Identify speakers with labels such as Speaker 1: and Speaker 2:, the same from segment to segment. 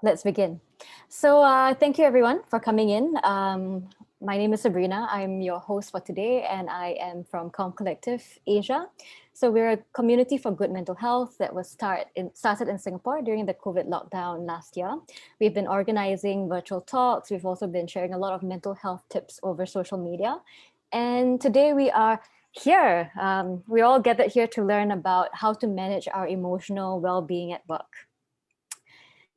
Speaker 1: let's begin. So thank you everyone for coming in. My name is Sabrina. I'm your host for today, and I am from Calm Collective Asia. So we're a community for good mental health that was started in Singapore during the COVID lockdown last year. We've been organizing virtual talks. We've also been sharing a lot of mental health tips over social media. And today we are here. We all gathered here to learn about how to manage our emotional well-being at work.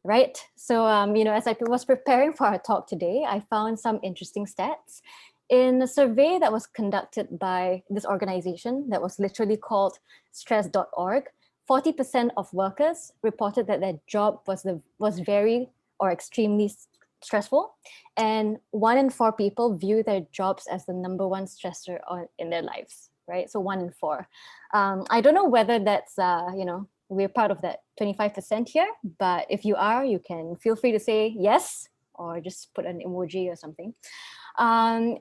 Speaker 1: Right. So, as I was preparing for our talk today, I found some interesting stats. In a survey that was conducted by this organization that was literally called stress.org, 40% of workers reported that their job was very or extremely stressful. And 1 in 4 people view their jobs as the number one stressor in their lives, right? So 1 in 4. I don't know whether that's, we're part of that 25% here, but if you are, you can feel free to say yes, or just put an emoji or something. I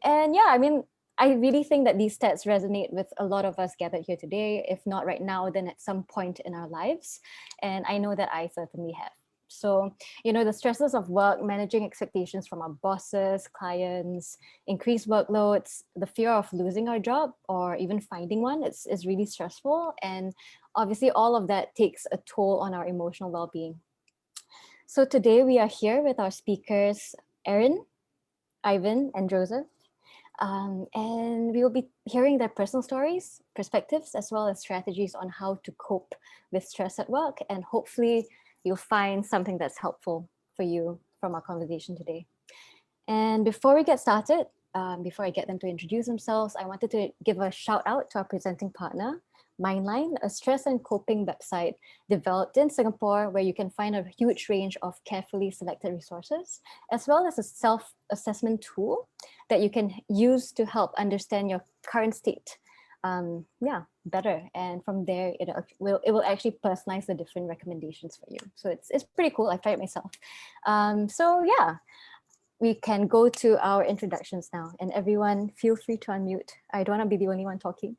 Speaker 1: really think that these stats resonate with a lot of us gathered here today. If not right now, then at some point in our lives. And I know that I certainly have. So, the stresses of work, managing expectations from our bosses, clients, increased workloads, the fear of losing our job or even finding one, is really stressful. And obviously all of that takes a toll on our emotional well-being. So today we are here with our speakers, Erin, Ivan, and Joseph. And we will be hearing their personal stories, perspectives, as well as strategies on how to cope with stress at work. And hopefully you'll find something that's helpful for you from our conversation today. And before we get started, before I get them to introduce themselves, I wanted to give a shout out to our presenting partner, Mindline, a stress and coping website developed in Singapore where you can find a huge range of carefully selected resources, as well as a self-assessment tool that you can use to help understand your current state better. And from there, it will actually personalize the different recommendations for you. So it's pretty cool. I've tried it myself. We can go to our introductions now, and everyone feel free to unmute. I don't want to be the only one talking.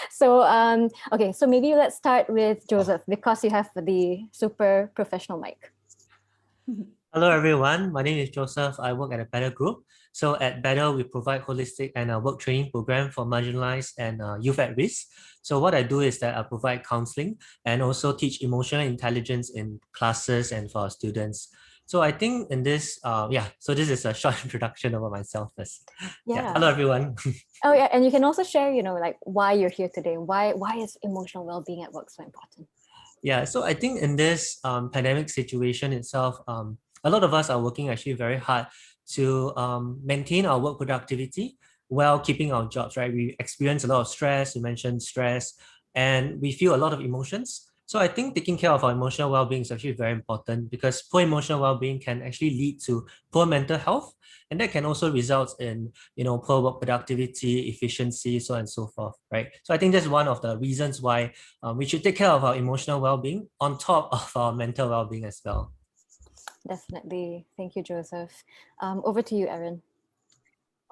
Speaker 1: So maybe let's start with Joseph, because you have the super professional mic.
Speaker 2: Hello everyone, my name is Joseph. I work at a Better Group. So at Better, we provide holistic and work training program for marginalized and youth at risk. So what I do is that I provide counseling and also teach emotional intelligence in classes and for our students. So I think in this, so this is a short introduction about myself first. Yeah. Hello everyone.
Speaker 1: Oh yeah, and you can also share, like why you're here today. Why is emotional well-being at work so important?
Speaker 2: Yeah, so I think in this pandemic situation itself, a lot of us are working actually very hard to maintain our work productivity while keeping our jobs, right? We experience a lot of stress, you mentioned stress, and we feel a lot of emotions. So I think taking care of our emotional well-being is actually very important, because poor emotional well-being can actually lead to poor mental health, and that can also result in poor work productivity, efficiency, so on and so forth, right? So I think that's one of the reasons why we should take care of our emotional well-being on top of our mental well-being as well.
Speaker 1: Definitely. Thank you, Joseph. Over to you, Erin.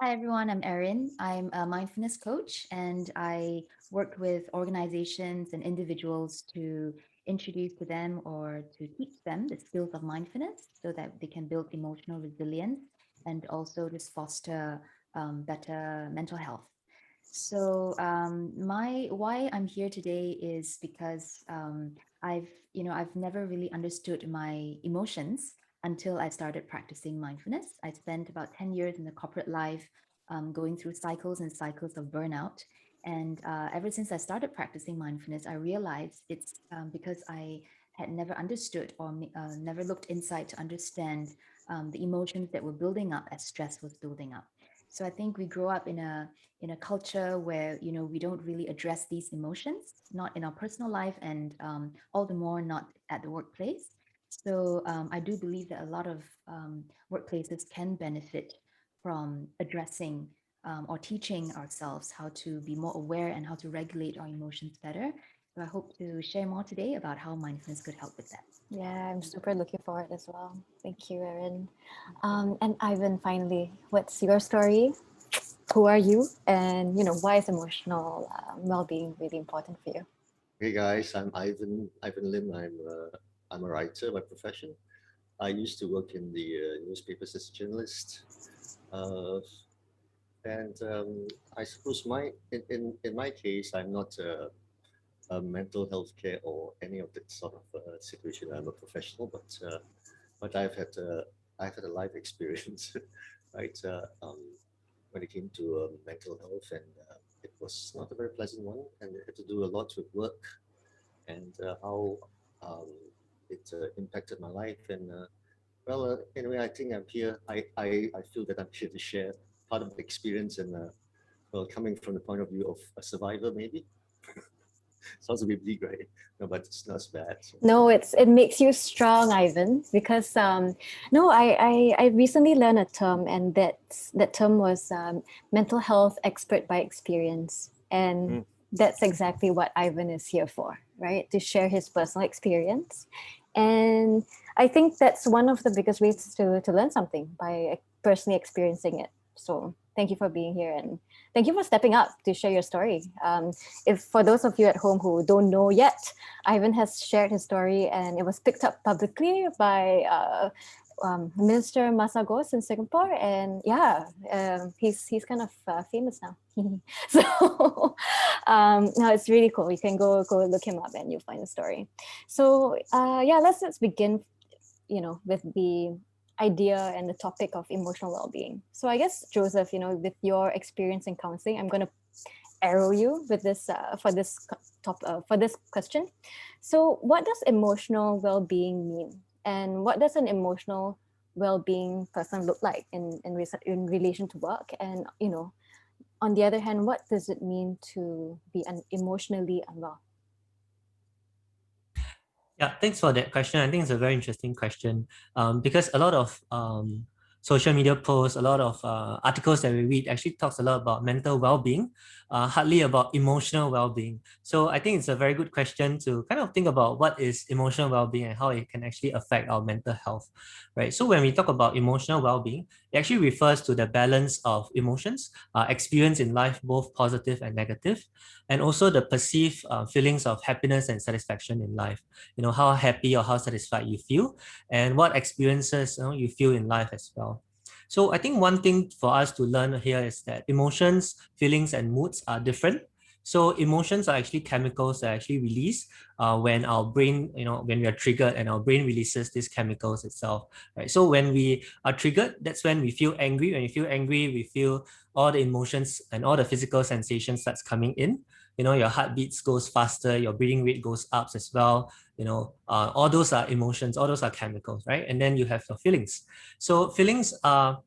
Speaker 3: Hi, everyone. I'm Erin. I'm a mindfulness coach, and I work with organizations and individuals to introduce to them or to teach them the skills of mindfulness so that they can build emotional resilience and also just foster better mental health. So why I'm here today is because I've never really understood my emotions until I started practicing mindfulness. I spent about 10 years in the corporate life, going through cycles and cycles of burnout. And ever since I started practicing mindfulness, I realized it's because I had never understood or never looked inside to understand the emotions that were building up as stress was building up. So I think we grow up in a culture where we don't really address these emotions, not in our personal life, and all the more not at the workplace. So I do believe that a lot of workplaces can benefit from addressing or teaching ourselves how to be more aware and how to regulate our emotions better. So I hope to share more today about how mindfulness could help with that.
Speaker 1: Yeah, I'm super looking forward as well. Thank you, Erin. And Ivan, finally, what's your story? Who are you? And, why is emotional well-being really important for you?
Speaker 4: Hey guys, I'm Ivan Lim. I'm a writer by profession. I used to work in the newspapers as a journalist, and I suppose in my case, I'm not a mental health care or any of that sort of situation. I'm a professional, but I've had a life experience, right? When it came to mental health, and it was not a very pleasant one, and it had to do a lot with work and how um, it impacted my life. And anyway, I think I'm here. I feel that I'm here to share part of the experience, and well, coming from the point of view of a survivor, maybe. Sounds a bit bleak, right? No, but it's not as bad. So.
Speaker 1: No, it makes you strong, Ivan, because no, I recently learned a term, and that term was mental health expert by experience. And that's exactly what Ivan is here for, right? To share his personal experience. And I think that's one of the biggest ways to learn something, by personally experiencing it. So thank you for being here, and thank you for stepping up to share your story. If for those of you at home who don't know yet, Ivan has shared his story, and it was picked up publicly by Minister Masagos in Singapore, and yeah, he's kind of famous now. So no, it's really cool. You can go look him up, and you'll find the story. So yeah, let's begin. With the idea and the topic of emotional well-being. So I guess, Joseph, with your experience in counseling, I'm going to arrow you with this for this question. So what does emotional well-being mean, and what does an emotional well-being person look like in relation to work? And on the other hand, what does it mean to be emotionally unwell?
Speaker 2: Yeah, thanks for that question. I think it's a very interesting question, because a lot of social media posts, a lot of articles that we read actually talks a lot about mental well-being, hardly about emotional well-being. So I think it's a very good question to kind of think about what is emotional well-being and how it can actually affect our mental health, right? So when we talk about emotional well-being, it actually refers to the balance of emotions, experience in life, both positive and negative, and also the perceived feelings of happiness and satisfaction in life. How happy or how satisfied you feel, and what experiences you feel in life as well. So I think one thing for us to learn here is that emotions, feelings, and moods are different. So emotions are actually chemicals that are actually released when our brain, when we are triggered, and our brain releases these chemicals itself, right? So when we are triggered, that's when we feel angry. When you feel angry, we feel all the emotions and all the physical sensations that's coming in. Your heartbeats goes faster, your breathing rate goes up as well. All those are emotions, all those are chemicals, right? And then you have your feelings. So feelings are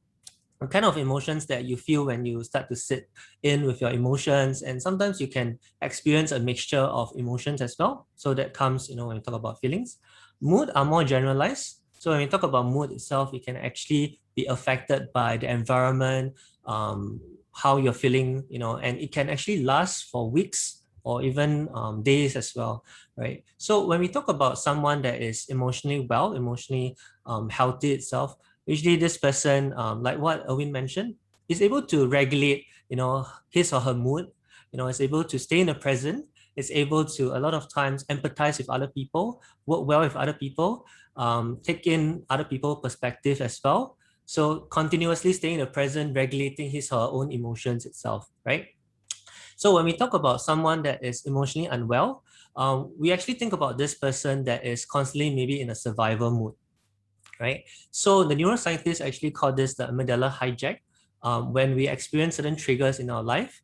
Speaker 2: kind of emotions that you feel when you start to sit in with your emotions, and sometimes you can experience a mixture of emotions as well. So that comes, when you talk about feelings. Mood are more generalized. So when we talk about mood itself, it can actually be affected by the environment, how you're feeling, and it can actually last for weeks or even days as well, right? So when we talk about someone that is emotionally well, emotionally healthy itself, usually this person, like what Erwin mentioned, is able to regulate, his or her mood, is able to stay in the present, is able to a lot of times empathize with other people, work well with other people, take in other people's perspective as well. So continuously staying in the present, regulating his or her own emotions itself, right? So when we talk about someone that is emotionally unwell, we actually think about this person that is constantly maybe in a survival mood, right? So the neuroscientists actually call this the amygdala hijack. When we experience certain triggers in our life,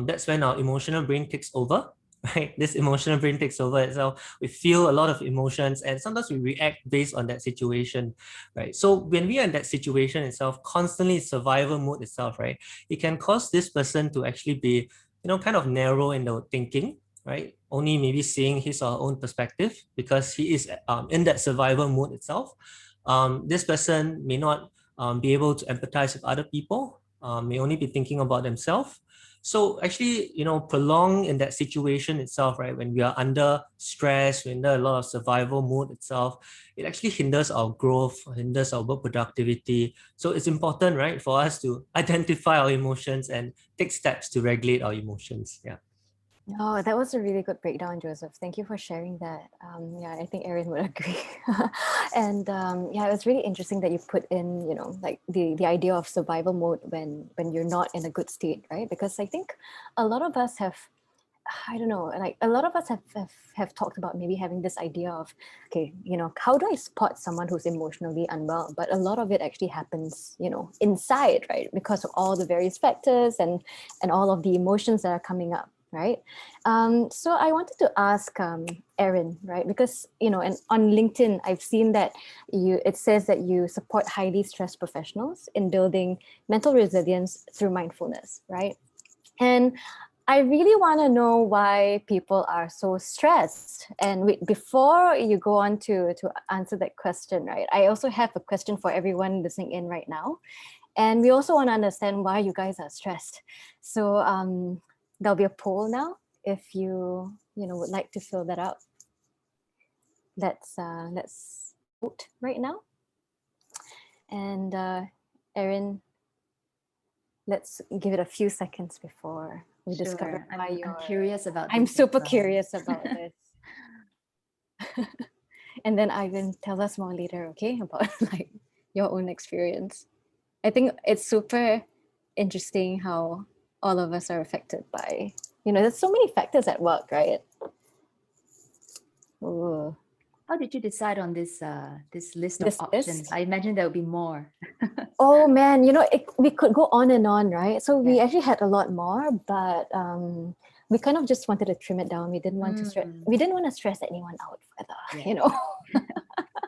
Speaker 2: that's when our emotional brain takes over, right? This emotional brain takes over itself. We feel a lot of emotions, and sometimes we react based on that situation, right? So when we are in that situation itself, constantly survival mode itself, right? It can cause this person to actually be, kind of narrow in the thinking, right? Only maybe seeing his or her own perspective because he is in that survival mode itself. This person may not be able to empathize with other people, may only be thinking about themselves. So actually, prolong in that situation itself, right? When we are under stress, we're under a lot of survival mode itself, it actually hinders our growth, hinders our work productivity. So it's important, right, for us to identify our emotions and take steps to regulate our emotions. Yeah.
Speaker 1: Oh, that was a really good breakdown, Joseph. Thank you for sharing that. Yeah, I think Erin would agree. And yeah, it was really interesting that you put in, like the idea of survival mode when you're not in a good state, right? Because I think a lot of us have, I don't know, like a lot of us have talked about maybe having this idea of, okay, how do I spot someone who's emotionally unwell? But a lot of it actually happens, inside, right? Because of all the various factors and all of the emotions that are coming up, right? So I wanted to ask Erin, right? Because, and on LinkedIn, I've seen that it says that you support highly stressed professionals in building mental resilience through mindfulness, right? And I really want to know why people are so stressed. And before you go on to answer that question, right? I also have a question for everyone listening in right now, and we also want to understand why you guys are stressed. So there'll be a poll now. If you would like to fill that out, let's vote right now. And Erin, let's give it a few seconds before we discover
Speaker 3: Sure.
Speaker 1: why
Speaker 3: I'm
Speaker 1: you're.
Speaker 3: curious about
Speaker 1: I'm
Speaker 3: this as
Speaker 1: super
Speaker 3: well.
Speaker 1: curious about this. And then Ivan, tell us more later, okay, about like your own experience. I think it's super interesting how all of us are affected by, there's so many factors at work, right? Ooh.
Speaker 3: How did you decide on this list of
Speaker 1: This
Speaker 3: options?
Speaker 1: list.
Speaker 3: I imagine there would be more.
Speaker 1: Oh man, we could go on and on, right? So we
Speaker 3: Yeah.
Speaker 1: actually had a lot more, but we kind of just wanted to trim it down. We didn't want to stress.
Speaker 3: Mm,
Speaker 1: We didn't want to stress anyone out further,
Speaker 3: yeah.
Speaker 1: you know.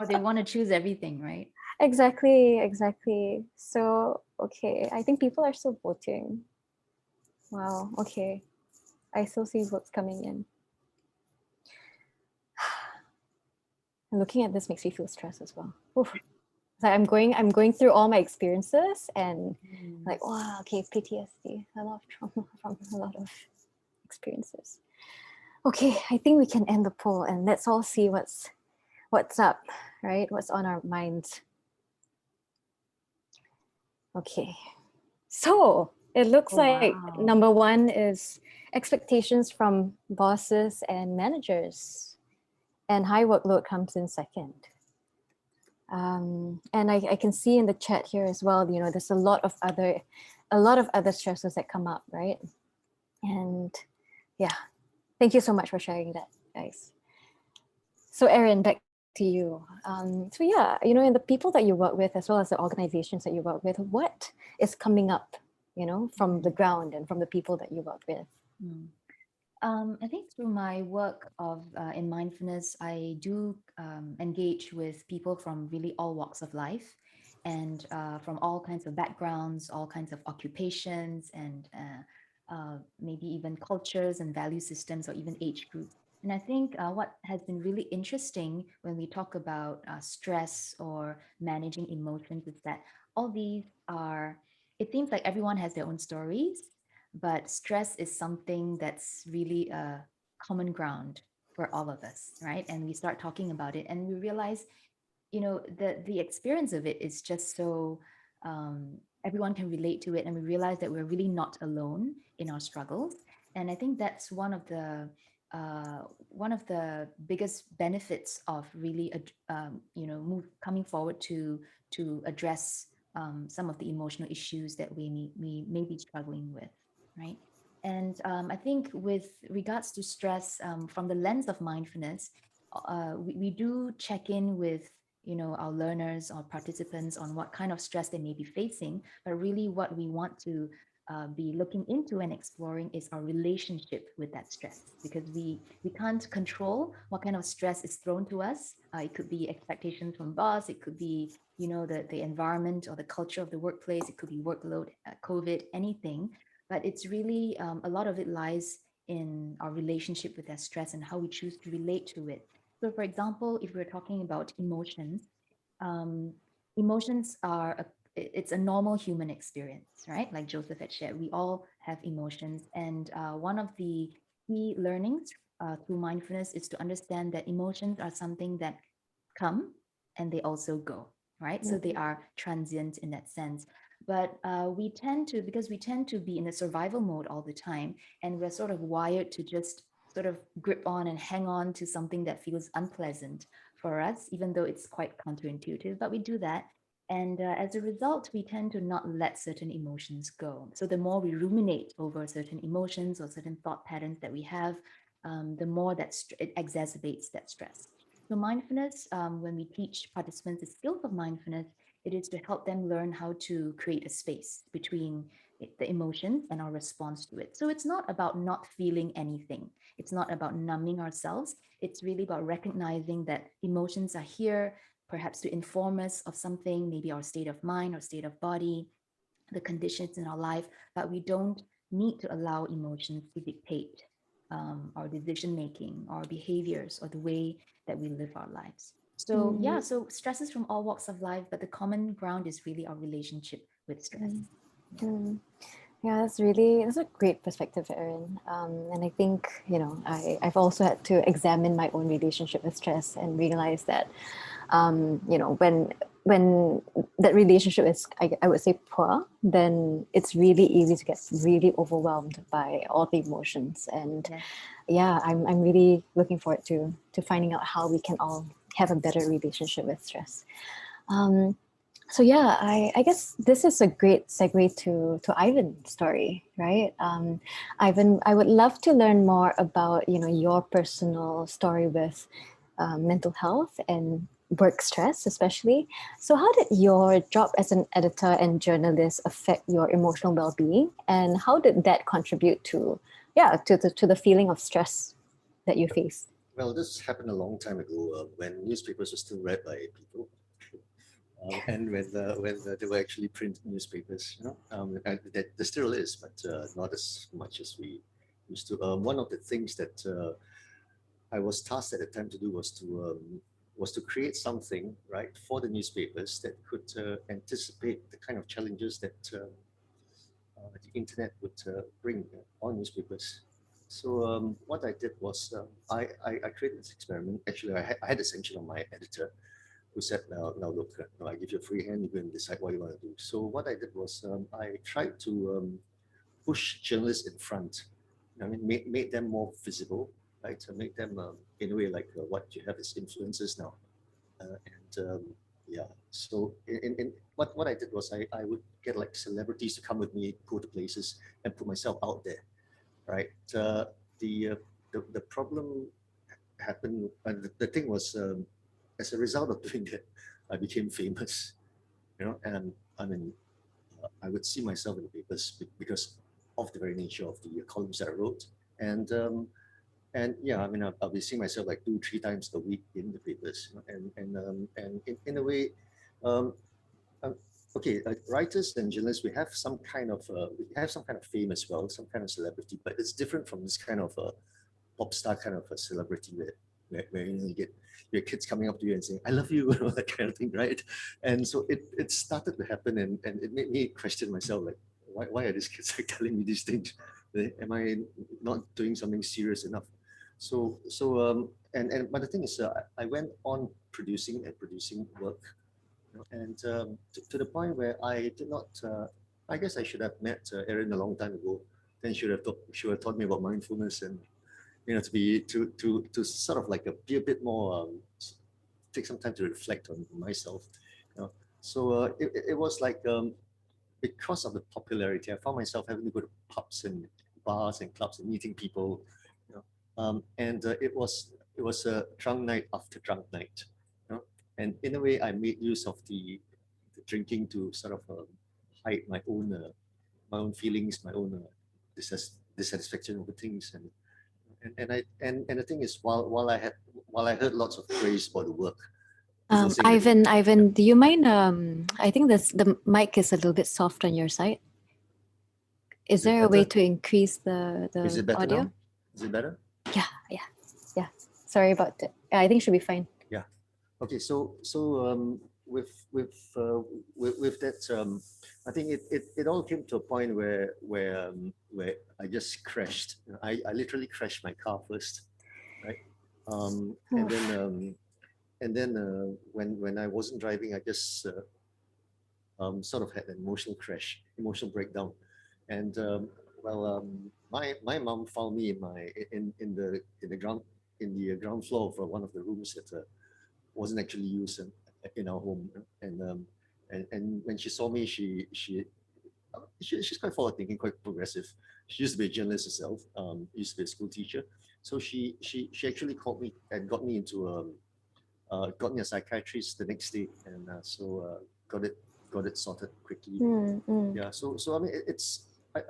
Speaker 3: Or they want to choose everything, right?
Speaker 1: Exactly. So okay, I think people are still voting. Wow. Okay, I still see votes coming in. Looking at this makes me feel stressed as well. Oof. Like I'm going through all my experiences and
Speaker 3: Mm.
Speaker 1: like, wow, okay, PTSD, a lot of trauma from a lot of experiences. Okay, I think we can end the poll and let's all see what's up, right? What's on our minds. Okay. So it looks
Speaker 3: Oh,
Speaker 1: like
Speaker 3: wow.
Speaker 1: number one is expectations from bosses and managers, and high workload comes in second. And I can see in the chat here as well, there's a lot of other stresses that come up, right? And yeah, thank you so much for sharing that, guys. So Erin, back to you. So yeah, in the people that you work with, as well as the organizations that you work with, what is coming up, from the ground and from the people that you work with?
Speaker 3: Mm. I think through my work in mindfulness, I do engage with people from really all walks of life, and from all kinds of backgrounds, all kinds of occupations, and maybe even cultures and value systems, or even age groups. And I think what has been really interesting when we talk about stress or managing emotions is that all these are. It seems like everyone has their own stories, but stress is something that's really a common ground for all of us, right? And we start talking about it and we realize, the experience of it is just so everyone can relate to it, and we realize that we're really not alone in our struggles. And I think that's one of the biggest benefits of really coming forward to address some of the emotional issues that we may be struggling with, right? And I think with regards to stress, from the lens of mindfulness, we do check in with our learners or participants on what kind of stress they may be facing, but really what we want to be looking into and exploring is our relationship with that stress, because we can't control what kind of stress is thrown to us. It could be expectations from boss, it could be the environment or the culture of the workplace, it could be workload, COVID, anything. But it's really a lot of it lies in our relationship with that stress and how we choose to relate to it. So, for example, if we're talking about emotions, um, emotions are it's a normal human experience, right? Like Joseph had shared, we all have emotions, and one of the key learnings through mindfulness is to understand that emotions are something that come and they also go, right? So they are transient in that sense. But because we tend to be in a survival mode all the time, and we're sort of wired to just sort of grip on and hang on to something that feels unpleasant for us, even though it's quite counterintuitive, but we do that. And as a result, we tend to not let certain emotions go. So the more we ruminate over certain emotions or certain thought patterns that we have, the more that it exacerbates that stress. So mindfulness, when we teach participants the skills of mindfulness, it is to help them learn how to create a space between the emotions and our response to it. So it's not about not feeling anything. It's not about numbing ourselves. It's really about recognizing that emotions are here, perhaps to inform us of something, maybe our state of mind, our state of body, the conditions in our life, but we don't need to allow emotions to dictate our decision making, our behaviors, or the way that we live our lives. So yeah, so stresses from all walks of life, but the common ground is really our relationship with stress.
Speaker 1: Mm. Yeah, that's a great perspective, Erin. And I think, I've also had to examine my own relationship with stress and realize that, when that relationship is, I would say, poor, then it's really easy to get really overwhelmed by all the emotions. And
Speaker 3: Yes.
Speaker 1: yeah, I'm really looking forward to finding out how we can all have a better relationship with stress. So yeah, I guess this is a great segue to Ivan's story, right? Ivan, I would love to learn more about your personal story with mental health and work stress, especially. So how did your job as an editor and journalist affect your emotional well-being, and how did that contribute to to the feeling of stress that you faced?
Speaker 4: Well, this happened a long time ago when newspapers were still read by people. And when they were actually print newspapers, that there still is, but not as much as we used to. One of the things that I was tasked at the time to do was to create something, right, for the newspapers that could anticipate the kind of challenges that the internet would bring on newspapers. So what I did was I created this experiment. Actually, I had a sanction on my editor, who said, now look, I give you a free hand, you can decide what you want to do. So what I did was I tried to push journalists in front. I mean, made them more visible, right? To make them, in a way, like what you have is influencers now. And yeah, so in what I did was I would get like celebrities to come with me, go to places and put myself out there, right? The, uh, the problem happened, the thing was, as a result of doing that, I became famous, and I mean, I would see myself in the papers because of the very nature of the columns that I wrote. And yeah, I mean, I'll be seeing myself like 2-3 times a week in the papers, and in a way, um, um, okay, writers and journalists, we have some kind of fame as well, some kind of celebrity, but it's different from this kind of pop star kind of a celebrity where you get your kids coming up to you and saying, I love you, that kind of thing, right? And so it started to happen, and it made me question myself, like, why are these kids like telling me these things? Am I not doing something serious enough? And but the thing is, I went on producing work, and to the point where I did not, I guess I should have met Erin a long time ago. Then she would have taught me about mindfulness, and to be to sort of like be a bit more, take some time to reflect on myself. So it was like, because of the popularity, I found myself having to go to pubs and bars and clubs and meeting people, and it was a drunk night after drunk night, and in a way I made use of the drinking to sort of hide my own feelings, my own dissatisfaction over things, and the thing is, while I heard lots of praise about the work, people saying that,
Speaker 1: Ivan, do you mind? I think the mic is a little bit soft on your side. Is
Speaker 4: is it
Speaker 1: there a way
Speaker 4: better?
Speaker 1: to increase the
Speaker 4: Is it better
Speaker 1: audio?
Speaker 4: now? Is it better?
Speaker 1: Yeah. Sorry about that. I think it should be fine.
Speaker 4: Yeah. Okay. So with that, I think it all came to a point where I just crashed. I literally crashed my car first, right? And then when I wasn't driving, I just sort of had an emotional crash, emotional breakdown, and my mom found me in the ground floor of one of the rooms that wasn't actually used in our home, and when she saw me, she's quite forward thinking, quite progressive. She used to be a journalist herself, used to be a school teacher, so she actually called me and got me a psychiatrist the next day, and got it sorted quickly. Yeah, so I mean,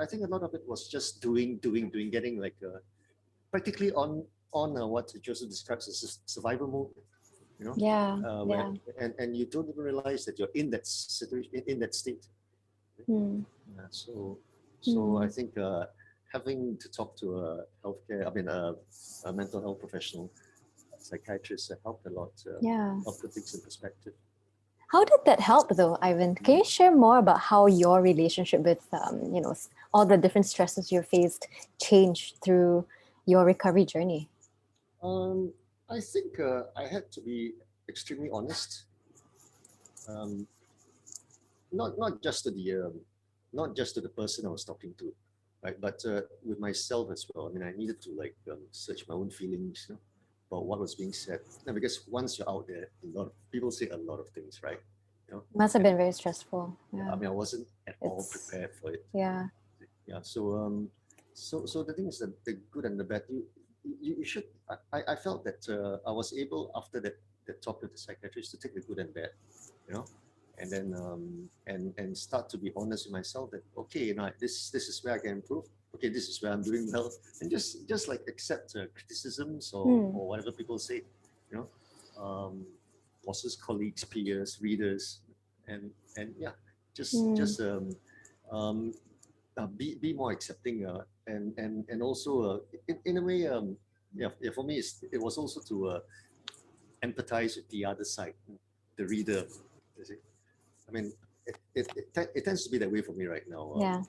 Speaker 4: I think a lot of it was just doing, getting like practically on what Joseph describes as survival mode, you know.
Speaker 1: Yeah.
Speaker 4: And you don't even realize that you're in that situation, in that state. Yeah, so I think having to talk to a mental health professional, psychiatrist, helped a lot. Helped put things in perspective.
Speaker 1: How did that help though, Ivan? Can you share more about how your relationship with, all the different stresses you faced changed through your recovery journey?
Speaker 4: I think I had to be extremely honest. Not just to the person I was talking to, right? But with myself as well. I mean, I needed to search my own feelings, about what was being said. Because once you're out there, a lot of people say a lot of things, right?
Speaker 1: Must have been very stressful.
Speaker 4: Yeah. I mean, I wasn't at all prepared for it.
Speaker 1: Yeah.
Speaker 4: Yeah. So the thing is that the good and the bad. You should. I felt that I was able after that talk with the psychiatrist to take the good and bad, and then and start to be honest with myself that okay, this is where I can improve. Okay, this is where I'm doing well, and just like accept criticisms or whatever people say, bosses, colleagues, peers, readers, and yeah, just be more accepting, and also in a way, for me it was also to empathize with the other side, the reader. I mean, it tends to be that way for me right now.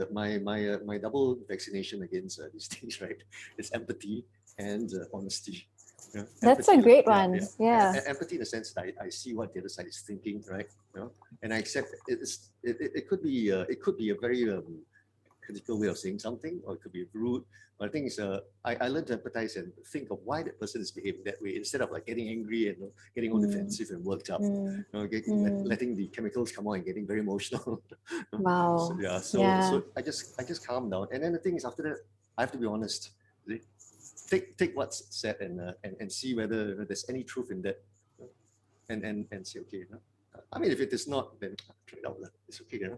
Speaker 4: My double vaccination against these things, right? It's empathy and honesty.
Speaker 1: That's a great one. Yeah.
Speaker 4: Empathy in the sense that I see what the other side is thinking, right? And I accept it could be a very critical way of saying something, or it could be rude. But the thing is, I learned to empathize and think of why that person is behaving that way, instead of like getting angry and getting all defensive and worked up. Letting the chemicals come out and getting very emotional.
Speaker 1: Wow.
Speaker 4: So I just calm down. And then the thing is, after that, I have to be honest. Take what's said and see whether there's any truth in that, and say okay. I mean, if it is not, then try it out. It's okay.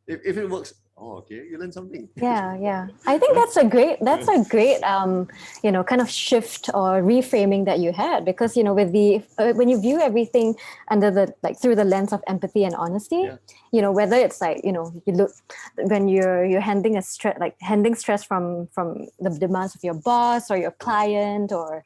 Speaker 4: If it works, okay, you learn something.
Speaker 1: Yeah. I think that's a great kind of shift or reframing that you had, because with the when you view everything under through the lens of empathy and honesty, whether it's you look when you're handling stress from the demands of your boss or your client, or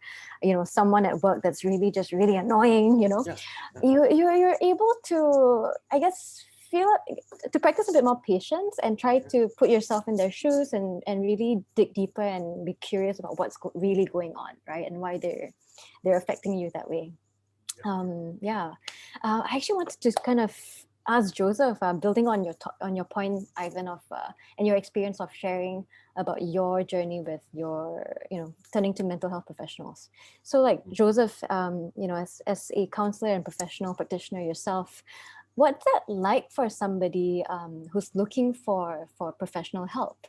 Speaker 1: someone at work that's really annoying, you're able to, I guess, to practice a bit more patience and try to put yourself in their shoes and really dig deeper and be curious about what's really going on, right? And why they're affecting you that way. I actually wanted to kind of ask Joseph, building on your point, Ivan, of and your experience of sharing about your journey with your turning to mental health professionals. So Joseph, as a counselor and professional practitioner yourself, what's that like for somebody who's looking for professional help?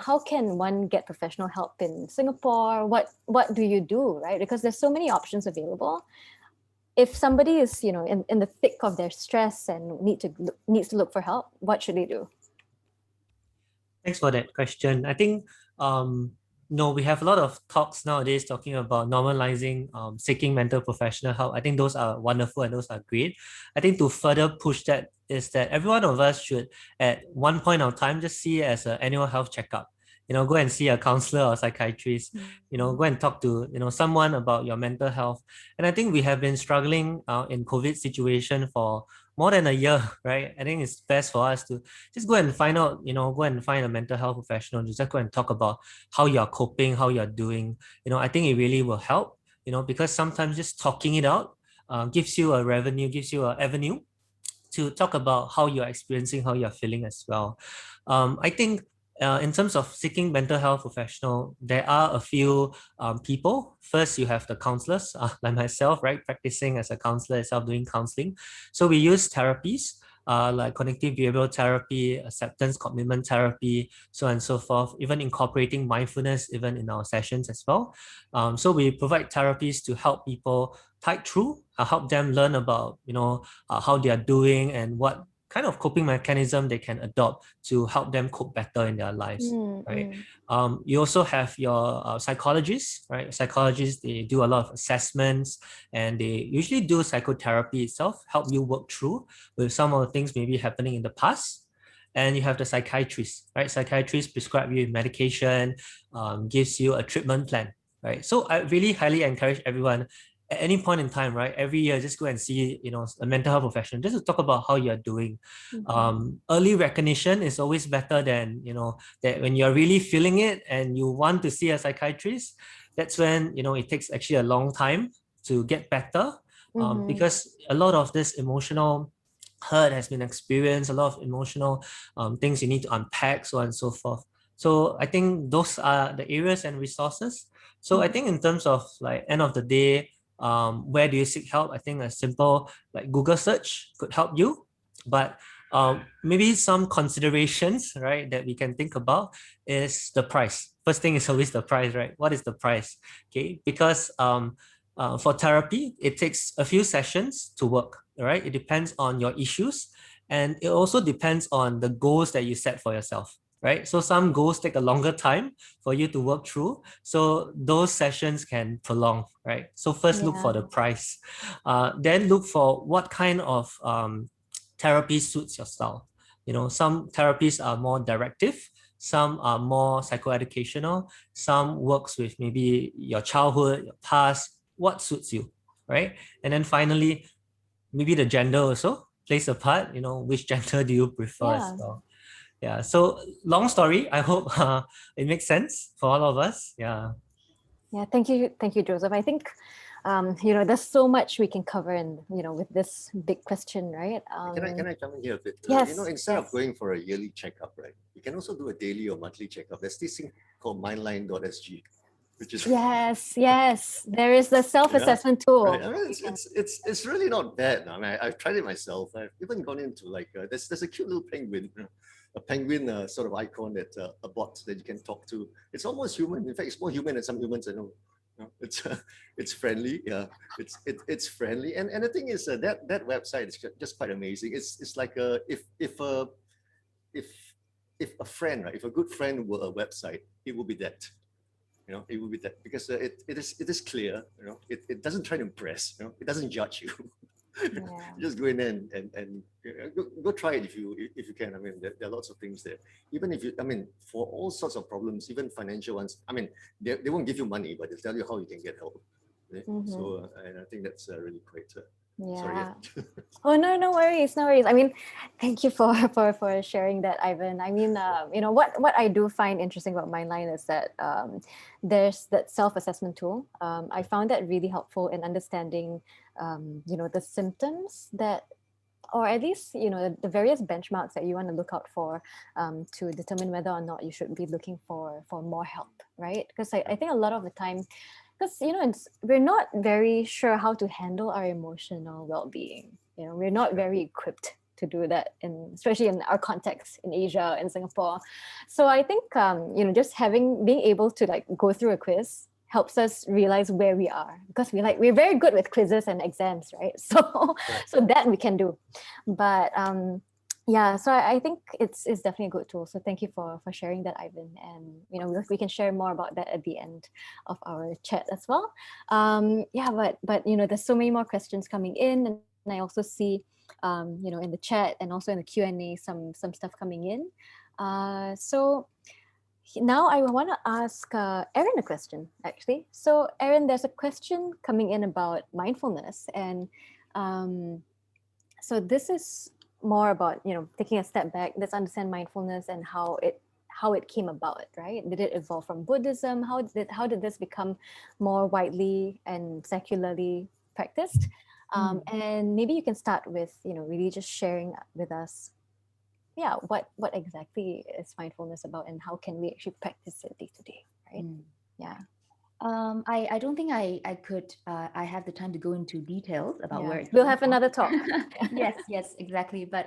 Speaker 1: How can one get professional help in Singapore? What do you do, right? Because there's so many options available. If somebody is in the thick of their stress and needs to look for help, what should they do?
Speaker 2: Thanks for that question. I think we have a lot of talks nowadays talking about normalizing seeking mental professional help. I think those are wonderful and those are great. I think to further push that is that every one of us should, at one point of time, just see it as an annual health checkup. Go and see a counselor or psychiatrist, go and talk to, someone about your mental health. And I think we have been struggling in COVID situation for more than a year, right? I think it's best for us to just go and find out, go and find a mental health professional, just go and talk about how you're coping, how you're doing. I think it really will help, because sometimes just talking it out gives you a revenue, gives you an avenue to talk about how you're experiencing, how you're feeling as well. I think in terms of seeking mental health professional, there are a few people. First, you have the counselors, like myself, right? Practicing as a counselor itself, doing counseling. So we use therapies like cognitive behavioral therapy, acceptance commitment therapy, so on and so forth, even incorporating mindfulness even in our sessions as well. So we provide therapies to help people tide through, help them learn about, how they are doing and what kind of coping mechanism they can adopt to help them cope better in their lives, right? You also have your psychologists, right? Psychologists, they do a lot of assessments and they usually do psychotherapy itself, help you work through with some of the things maybe happening in the past. And you have the psychiatrist, right? Psychiatrist prescribe you medication, gives you a treatment plan, right? So I really highly encourage everyone at any point in time, right? Every year, just go and see, a mental health professional just to talk about how you're doing. Early recognition is always better than, that when you're really feeling it and you want to see a psychiatrist, that's when, it takes actually a long time to get better, because a lot of this emotional hurt has been experienced, a lot of emotional things you need to unpack, so on and so forth. So I think those are the areas and resources. So I think in terms of like end of the day, where do you seek help? I think a simple like Google search could help you, but maybe some considerations, right, that we can think about is the price. First thing is always the price, right? What is the price? Okay, because for therapy, it takes a few sessions to work, right? It depends on your issues, and it also depends on the goals that you set for yourself, right? So some goals take a longer time for you to work through. So those sessions can prolong, right? So first look for the price. Then look for what kind of therapy suits your style. Some therapies are more directive, some are more psychoeducational, some works with maybe your childhood, your past, what suits you, right? And then finally, maybe the gender also plays a part, which gender do you prefer as well? Yeah, so long story. I hope it makes sense for all of us. Yeah.
Speaker 1: Yeah, thank you, Joseph. I think there's so much we can cover in with this big question, right?
Speaker 4: Can I jump in here a bit?
Speaker 1: Yes.
Speaker 4: Instead of going for a yearly checkup, right, you can also do a daily or monthly checkup. There's this thing called mindline.sg, which is
Speaker 1: yes. There is the self-assessment tool.
Speaker 4: Right. I mean, it's really not bad. I mean, I've tried it myself. I've even gone into like there's a cute little penguin, a penguin sort of icon that a bot that you can talk to. It's almost human. In fact, it's more human than some humans I know. It's friendly. Yeah, it's friendly. And the thing is that website is just quite amazing. It's like if a friend, right, if a good friend were a website, it would be that. It would be that because it is clear. It doesn't try to impress. It doesn't judge you. You just go in there and go try it if you can. I mean, there are lots of things there. Even if for all sorts of problems, even financial ones. I mean, they won't give you money, but they'll tell you how you can get help. So and I think that's really quite. Sorry.
Speaker 1: Oh no worries. I mean, thank you for sharing that, Ivan. I mean, what I do find interesting about Mindline is that there's that self-assessment tool. I found that really helpful in understanding the symptoms that, or at least the various benchmarks that you want to look out for to determine whether or not you should be looking for more help, right? Because I think a lot of the time, because we're not very sure how to handle our emotional well-being. We're not very equipped to do that, especially in our context in Asia, in Singapore. So I think just being able to like go through a quiz helps us realize where we are, because we're very good with quizzes and exams, right? So that we can do, but so I think it's definitely a good tool. So thank you for sharing that, Ivan. And we can share more about that at the end of our chat as well. But there's so many more questions coming in, and I also see in the chat and also in the Q&A some stuff coming in. So now I want to ask Erin a question, actually. So Erin, there's a question coming in about mindfulness, and so this is more about taking a step back. Let's understand mindfulness and how it came about, right? Did it evolve from Buddhism? How did this become more widely and secularly practiced? And maybe you can start with, really just sharing with us, what exactly is mindfulness about and how can we actually practice it day to day, right? Yeah.
Speaker 3: I don't think I could I have the time to go into details about where it's
Speaker 1: We'll
Speaker 3: coming
Speaker 1: have
Speaker 3: from.
Speaker 1: another talk.
Speaker 3: Yes, exactly. But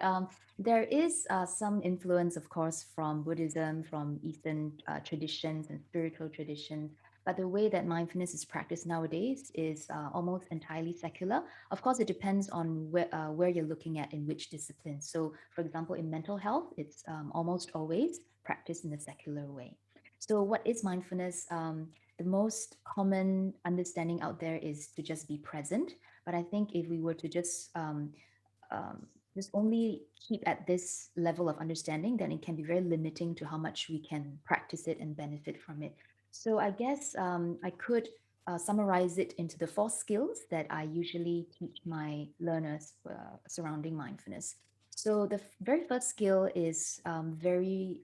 Speaker 3: there is some influence, of course, from Buddhism, from Eastern traditions and spiritual traditions. But the way that mindfulness is practiced nowadays is almost entirely secular. Of course, it depends on where you're looking at in which discipline. So, for example, in mental health, it's almost always practiced in a secular way. So, what is mindfulness? The most common understanding out there is to just be present. But I think if we were to just only keep at this level of understanding, then it can be very limiting to how much we can practice it and benefit from it. So I guess I could summarize it into the 4 skills that I usually teach my learners surrounding mindfulness. So the very first skill is very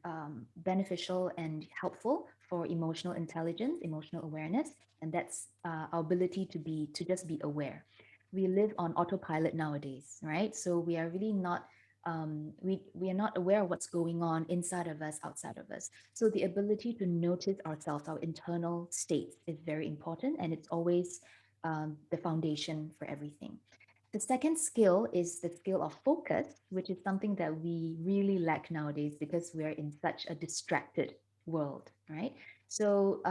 Speaker 3: beneficial and helpful for emotional intelligence, emotional awareness, and that's our ability to just be aware. We live on autopilot nowadays, right? So we are really not we are not aware of what's going on inside of us, outside of us. So the ability to notice ourselves, our internal states, is very important, and it's always the foundation for everything. The second skill is the skill of focus, which is something that we really lack nowadays because we're in such a distracted world, right? So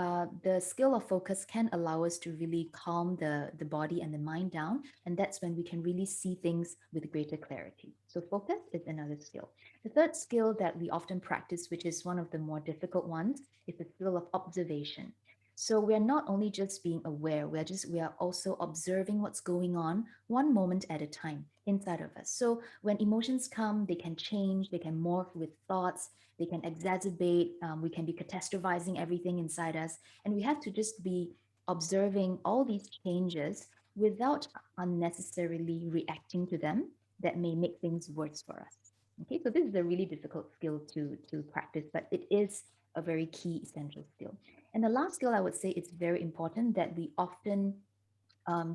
Speaker 3: the skill of focus can allow us to really calm the body and the mind down, and that's when we can really see things with greater clarity. So focus is another skill. The third skill that we often practice, which is one of the more difficult ones, is the skill of observation. So we are not only just being aware, we are also observing what's going on one moment at a time inside of us. So when emotions come, they can change, they can morph with thoughts, they can exacerbate, we can be catastrophizing everything inside us. And we have to just be observing all these changes without unnecessarily reacting to them that may make things worse for us. Okay, so this is a really difficult skill to practice, but it is a very key essential skill. And the last skill I would say it's very important that we often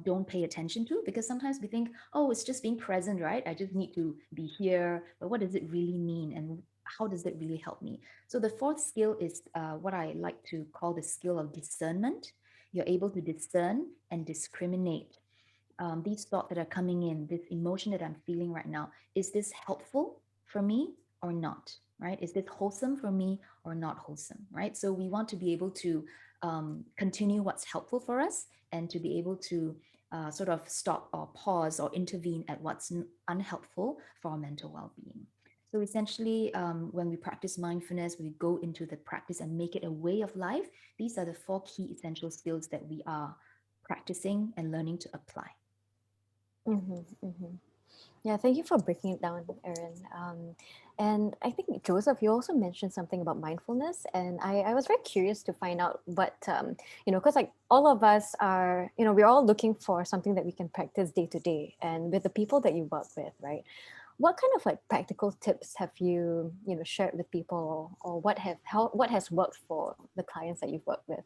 Speaker 3: don't pay attention to, because sometimes we think, oh, it's just being present, right? I just need to be here. But what does it really mean? And how does it really help me? So the fourth skill is what I like to call the skill of discernment. You're able to discern and discriminate these thoughts that are coming in, this emotion that I'm feeling right now. Is this helpful for me or not? Right? Is this wholesome for me or not wholesome? Right? So we want to be able to continue what's helpful for us and to be able to sort of stop or pause or intervene at what's unhelpful for our mental well-being. So essentially, when we practice mindfulness, we go into the practice and make it a way of life. These are the 4 key essential skills that we are practicing and learning to apply.
Speaker 1: Yeah, thank you for breaking it down, Erin. And I think, Joseph, you also mentioned something about mindfulness. And I was very curious to find out what, because like all of us are, we're all looking for something that we can practice day to day. And with the people that you work with, right? What kind of like practical tips have you, shared with people, or what has worked for the clients that you've worked with?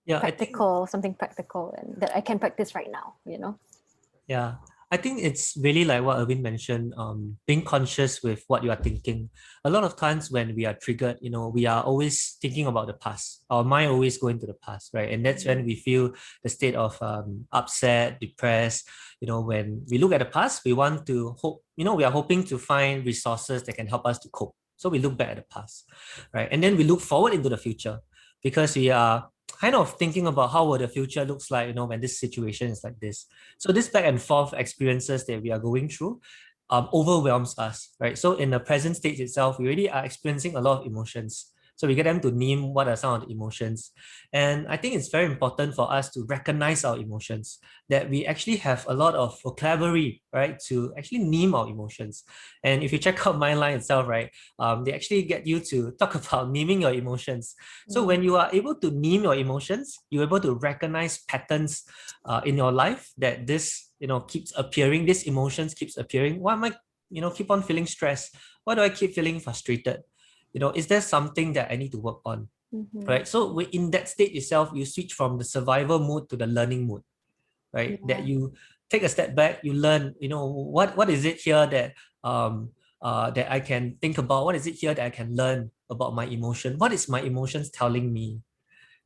Speaker 2: Yeah,
Speaker 1: Something practical and that I can practice right now,
Speaker 2: Yeah, I think it's really like what Irvin mentioned, being conscious with what you are thinking. A lot of times when we are triggered, we are always thinking about the past. Our mind always going to the past, right? And that's when we feel the state of upset, depressed. When we look at the past, we want to hope, we are hoping to find resources that can help us to cope. So we look back at the past, right? And then we look forward into the future because we are kind of thinking about how will the future looks like, when this situation is like this. So this back and forth experiences that we are going through overwhelms us, right? So in the present state itself, we already are experiencing a lot of emotions. So we get them to name what are some of the emotions. And I think it's very important for us to recognize our emotions, that we actually have a lot of vocabulary, right, to actually name our emotions. And if you check out Mindline itself, right, they actually get you to talk about naming your emotions. So when you are able to name your emotions, you're able to recognize patterns in your life that this, keeps appearing, these emotions keeps appearing. Why am I, keep on feeling stressed? Why do I keep feeling frustrated? Is there something that I need to work on? Right? So in that state itself, you switch from the survival mode to the learning mode, right? That you take a step back, you learn, what is it here that that I can think about? What is it here that I can learn about my emotion? What is my emotions telling me?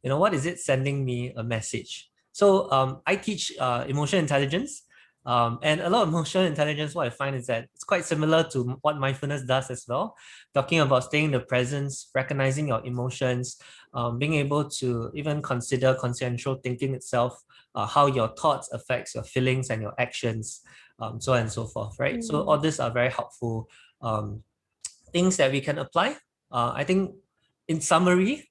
Speaker 2: What is it sending me a message? So I teach emotion intelligence. And a lot of emotional intelligence, what I find is that it's quite similar to what mindfulness does as well, talking about staying in the presence, recognizing your emotions, being able to even consider consensual thinking itself, how your thoughts affects your feelings and your actions, so on and so forth, right? So all these are very helpful things that we can apply. I think in summary,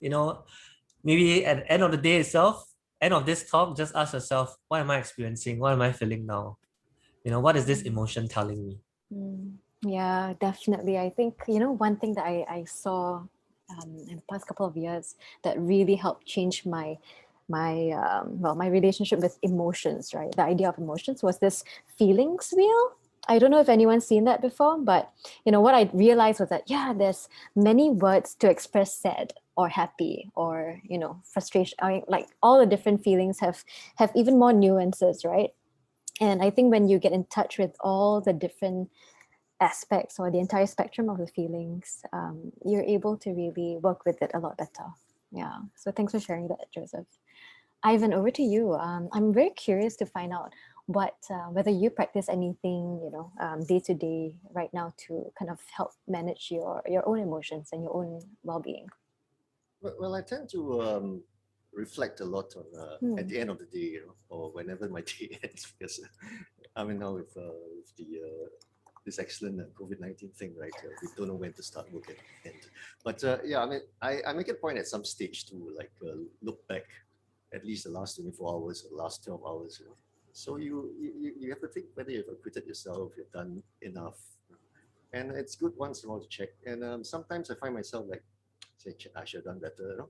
Speaker 2: maybe at the end of the day itself, end of this talk, just ask yourself, what am I experiencing? What am I feeling now? What is this emotion telling me?
Speaker 1: Yeah, definitely. I think, one thing that I saw in the past couple of years that really helped change my relationship with emotions, right? The idea of emotions was this feelings wheel. I don't know if anyone's seen that before, but what I realized was that, yeah, there's many words to express sad or happy or, frustration. I mean, like all the different feelings have even more nuances, right? And I think when you get in touch with all the different aspects or the entire spectrum of the feelings, you're able to really work with it a lot better. Yeah. So thanks for sharing that, Joseph. Ivan, over to you. I'm very curious to find out whether you practice anything, day to day right now to kind of help manage your own emotions and your own well-being.
Speaker 4: Well, I tend to reflect a lot on at the end of the day, or whenever my day ends, because I mean now with the this excellent COVID-19 thing, right? We don't know when to start work and end. But yeah, I mean, I make it a point at some stage to like look back at least the last 24 hours or last 12 hours. So you have to think whether you've acquitted yourself, you've done enough. And it's good once in a while to check. And sometimes I find myself like, say, I should have done better.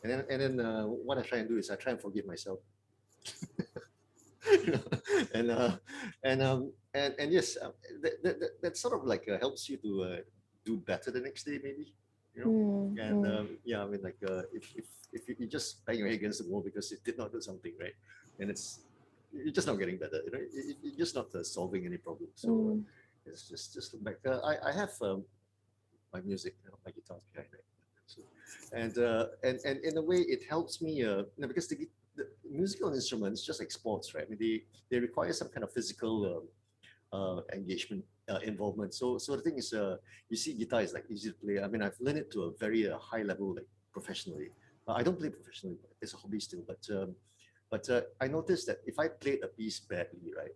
Speaker 4: And then what I try and do is I try and forgive myself. And yes, that sort of like helps you to do better the next day, maybe. Yeah, I mean, like if you just bang your head against the wall because you did not do something right, and you're just not getting better. You're just not solving any problem. So it's just look back. I have my music, my guitar behind, right? So, and in a way, it helps me because the musical instruments, just like sports, right? I mean, they require some kind of physical engagement, involvement. So the thing is, you see, guitar is like easy to play. I mean, I've learned it to a very high level, like professionally. I don't play professionally, but it's a hobby still. But I noticed that if I played a piece badly, right,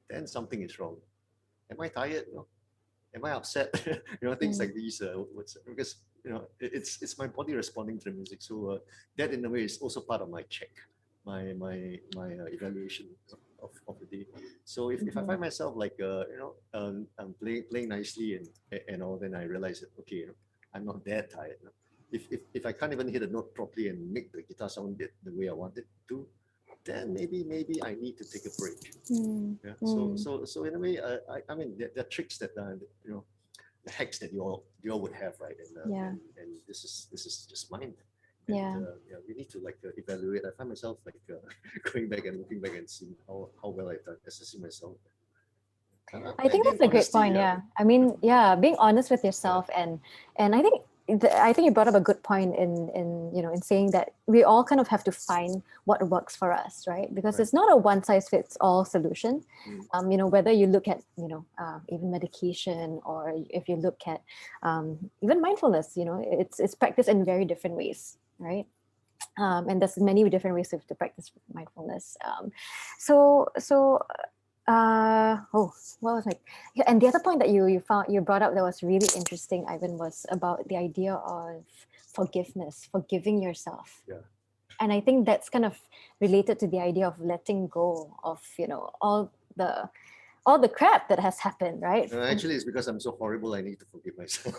Speaker 4: then something is wrong. Am I tired? No. Am I upset? Things like these. Because it's my body responding to the music. So that in a way is also part of my check, my evaluation of the day. So if I find myself like I'm playing nicely and all, then I realize that okay, I'm not that tired. If I can't even hit a note properly and make the guitar sound the way I want it to, then maybe I need to take a break. Yeah. So in a way, I mean there are tricks that the hacks that you all would have, right? And this is just mine. And, we need to like evaluate. I find myself like going back and looking back and seeing how well I've done, assessing myself.
Speaker 1: I think that's a great point. Yeah, I mean, being honest with yourself, and I think you brought up a good point in saying that we all kind of have to find what works for us, right? Because it's not a one size fits all solution. Whether you look at even medication, or if you look at even mindfulness, it's practiced in very different ways, right? And there's many different ways to practice mindfulness. What was like, and the other point that you brought up that was really interesting, Ivan, was about the idea of forgiveness, forgiving yourself.
Speaker 4: Yeah.
Speaker 1: And I think that's kind of related to the idea of letting go of all the all the crap that has happened, right?
Speaker 4: Actually, it's because I'm so horrible, I need to forgive myself.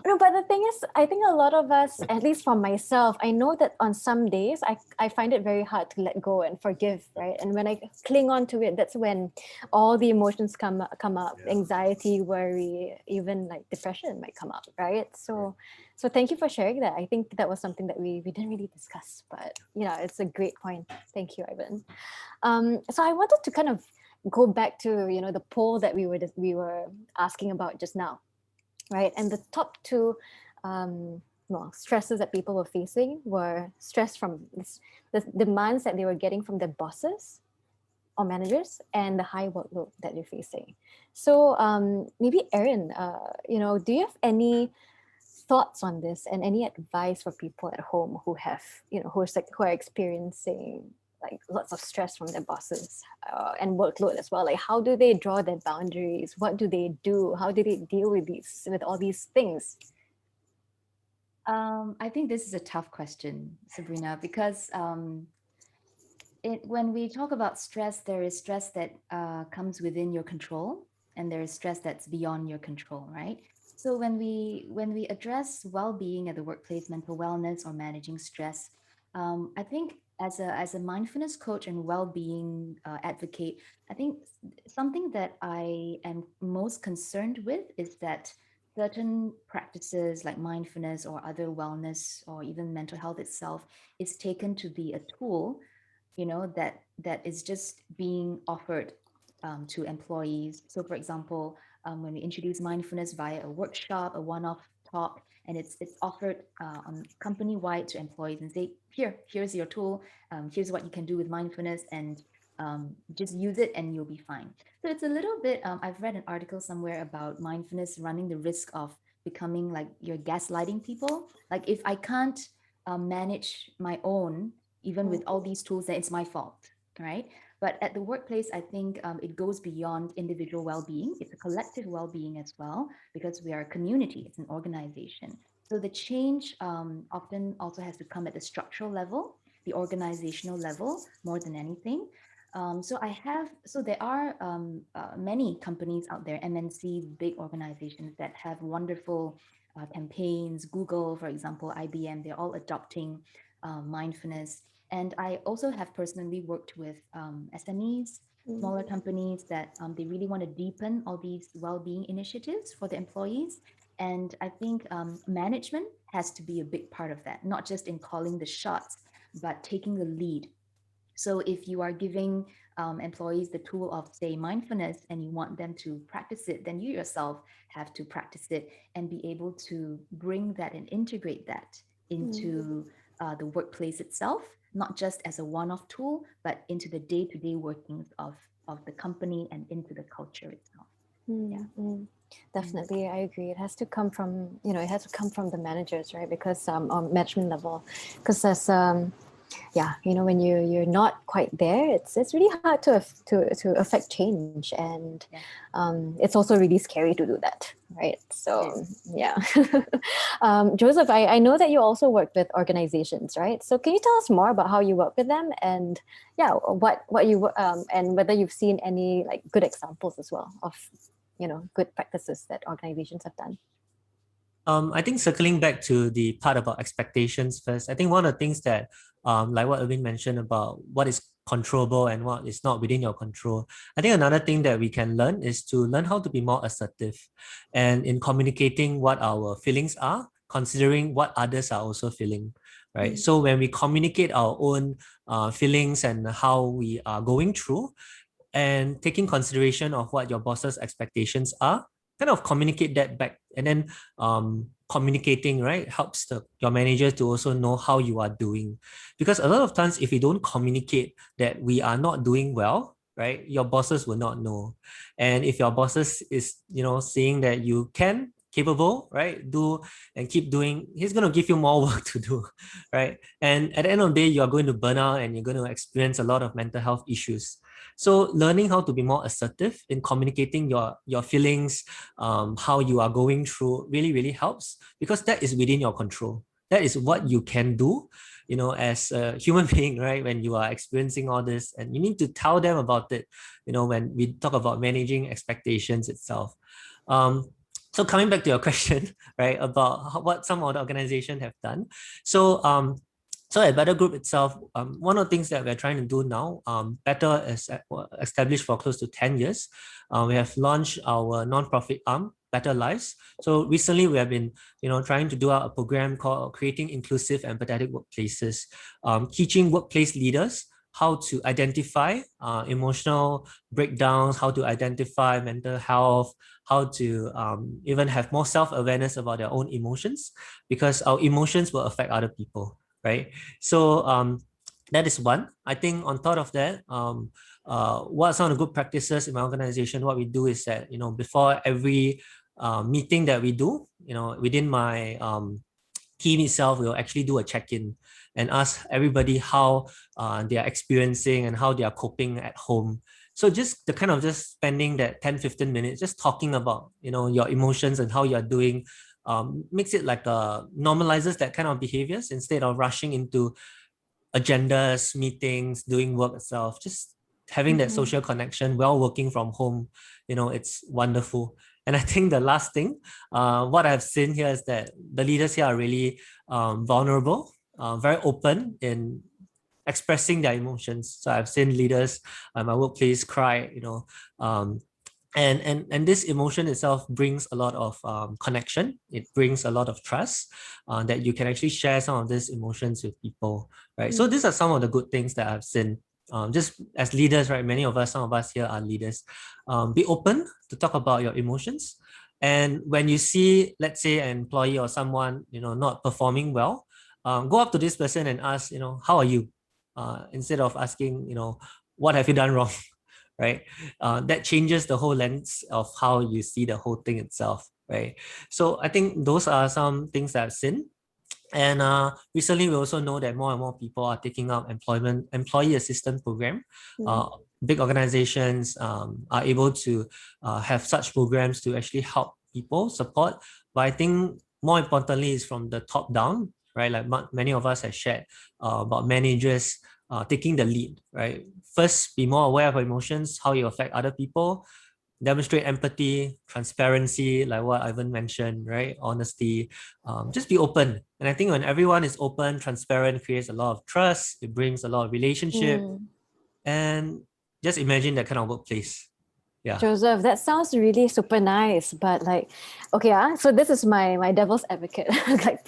Speaker 1: No, but the thing is, I think a lot of us, at least for myself, I know that on some days I find it very hard to let go and forgive, right? And when I cling on to it, that's when all the emotions come up,
Speaker 4: Yeah.
Speaker 1: anxiety, worry, even like depression might come up, right? So thank you for sharing that. I think that was something that we didn't really discuss, but it's a great point. Thank you, Ivan. So I wanted to kind of go back to the poll that we were asking about just now, right? And the top two stresses that people were facing were stress from the demands that they were getting from their bosses or managers, and the high workload that they're facing. So maybe Erin, do you have any thoughts on this and any advice for people at home who have who are experiencing like lots of stress from their bosses and workload as well? Like, how do they draw their boundaries? What do they do? How do they deal with all these things?
Speaker 3: I think this is a tough question, Sabrina, because when we talk about stress, there is stress that comes within your control, and there is stress that's beyond your control, right? So when we address well-being at the workplace, mental wellness, or managing stress, I think as a mindfulness coach and well-being advocate, I think something that I am most concerned with is that certain practices like mindfulness or other wellness or even mental health itself is taken to be a tool, that is just being offered to employees. So for example, when we introduce mindfulness via a workshop, a one-off talk, and it's offered on company-wide to employees and say, here's your tool, here's what you can do with mindfulness, and just use it and you'll be fine. So it's a little bit, I've read an article somewhere about mindfulness running the risk of becoming like you're gaslighting people. Like, if I can't manage my own, even with all these tools, then it's my fault, right? But at the workplace, I think it goes beyond individual well-being. It's a collective well-being as well, because we are a community, it's an organization. So the change often also has to come at the structural level, the organizational level, more than anything. So there are many companies out there, MNCs, big organizations that have wonderful campaigns. Google, for example, IBM, they're all adopting mindfulness. And I also have personally worked with SMEs, smaller companies that they really want to deepen all these well-being initiatives for the employees. And I think management has to be a big part of that, not just in calling the shots, but taking the lead. So if you are giving employees the tool of, say, mindfulness, and you want them to practice it, then you yourself have to practice it and be able to bring that and integrate that into the workplace itself, not just as a one-off tool, but into the day-to-day workings of the company and into the culture itself.
Speaker 1: Definitely, I agree. It has to come from the managers, right? Because on management level, because as when you're not quite there, it's really hard to affect change, and it's also really scary to do that, right? So Joseph, I know that you also work with organizations, right? So can you tell us more about how you work with them, and what you and whether you've seen any like good examples as well of good practices that organizations have done?
Speaker 2: I think circling back to the part about expectations first, I think one of the things that, like what Irvin mentioned about what is controllable and what is not within your control, I think another thing that we can learn is to learn how to be more assertive and in communicating what our feelings are, considering what others are also feeling, right? So when we communicate our own feelings and how we are going through, and taking consideration of what your boss's expectations are, kind of communicate that back, and then communicating, right, helps your manager to also know how you are doing. Because a lot of times, if we don't communicate that we are not doing well, right, your bosses will not know. And if your bosses is seeing that you can capable, right, do and keep doing, he's going to give you more work to do, right? And at the end of the day, you're going to burn out and you're going to experience a lot of mental health issues. So learning how to be more assertive in communicating your feelings, how you are going through, really, really helps, because that is within your control. That is what you can do, as a human being, right? When you are experiencing all this, and you need to tell them about it, when we talk about managing expectations itself. So coming back to your question, right, about what some of the organizations have done. So at Better Group itself, one of the things that we're trying to do now, Better is established for close to 10 years. We have launched our nonprofit arm, Better Lives. So recently we have been, trying to do a program called Creating Inclusive and Empathetic Workplaces, teaching workplace leaders how to identify emotional breakdowns, how to identify mental health, how to even have more self-awareness about their own emotions, because our emotions will affect other people, right? So that is one. I think on top of that, what are some of the good practices in my organization? What we do is that, before every meeting that we do, within my team itself, we'll actually do a check-in and ask everybody how they are experiencing and how they are coping at home. So just the kind of just spending that 10-15 minutes just talking about, your emotions and how you're doing, makes it like normalizes that kind of behaviors instead of rushing into agendas, meetings, doing work itself. Just having that social connection while working from home, it's wonderful. And I think the last thing, what I've seen here is that the leaders here are really vulnerable, very open in expressing their emotions. So I've seen leaders at my workplace cry, and this emotion itself brings a lot of connection. It brings a lot of trust, that you can actually share some of these emotions with people, right? So these are some of the good things that I've seen. Just as leaders, right? Some of us here are leaders. Be open to talk about your emotions. And when you see, let's say, an employee or someone, not performing well, go up to this person and ask, how are you? Instead of asking, what have you done wrong? Right? That changes the whole lens of how you see the whole thing itself, right? So I think those are some things that I've seen. And recently, we also know that more and more people are taking up employee assistance program. Big organizations are able to have such programs to actually help people support. But I think more importantly is from the top down, right? Like many of us have shared about managers taking the lead, right? First, be more aware of emotions, how you affect other people. Demonstrate empathy, transparency, like what Ivan mentioned, right? Honesty, just be open. And I think when everyone is open, transparent, it creates a lot of trust, it brings a lot of relationship, and just imagine that kind of workplace. Yeah.
Speaker 1: Joseph, that sounds really super nice, but okay, so this is my devil's advocate,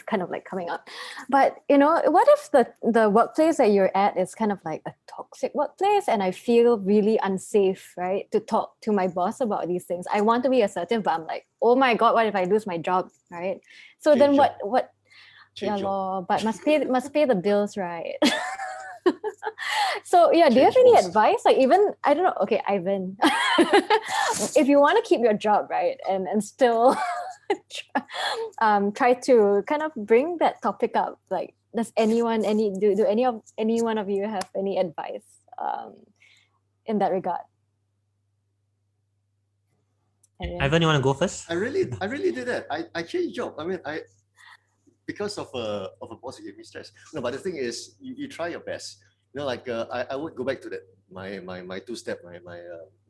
Speaker 1: kind of coming up. But what if the workplace that you're at is kind of like a toxic workplace, and I feel really unsafe, right, to talk to my boss about these things? I want to be assertive, but I'm like, oh my god, what if I lose my job, right? So then what? Yeah, law, but must pay the bills, right? So yeah, do you have any advice? Even, I don't know, okay, Ivan, if you want to keep your job, right, and still try to kind of bring that topic up, does any one of you have any advice in that regard?
Speaker 2: Ivan, you want to go first?
Speaker 4: I really did that. I changed job. I mean, because of a boss who gave me stress. No, but the thing is, you try your best. I would go back to that my two-step,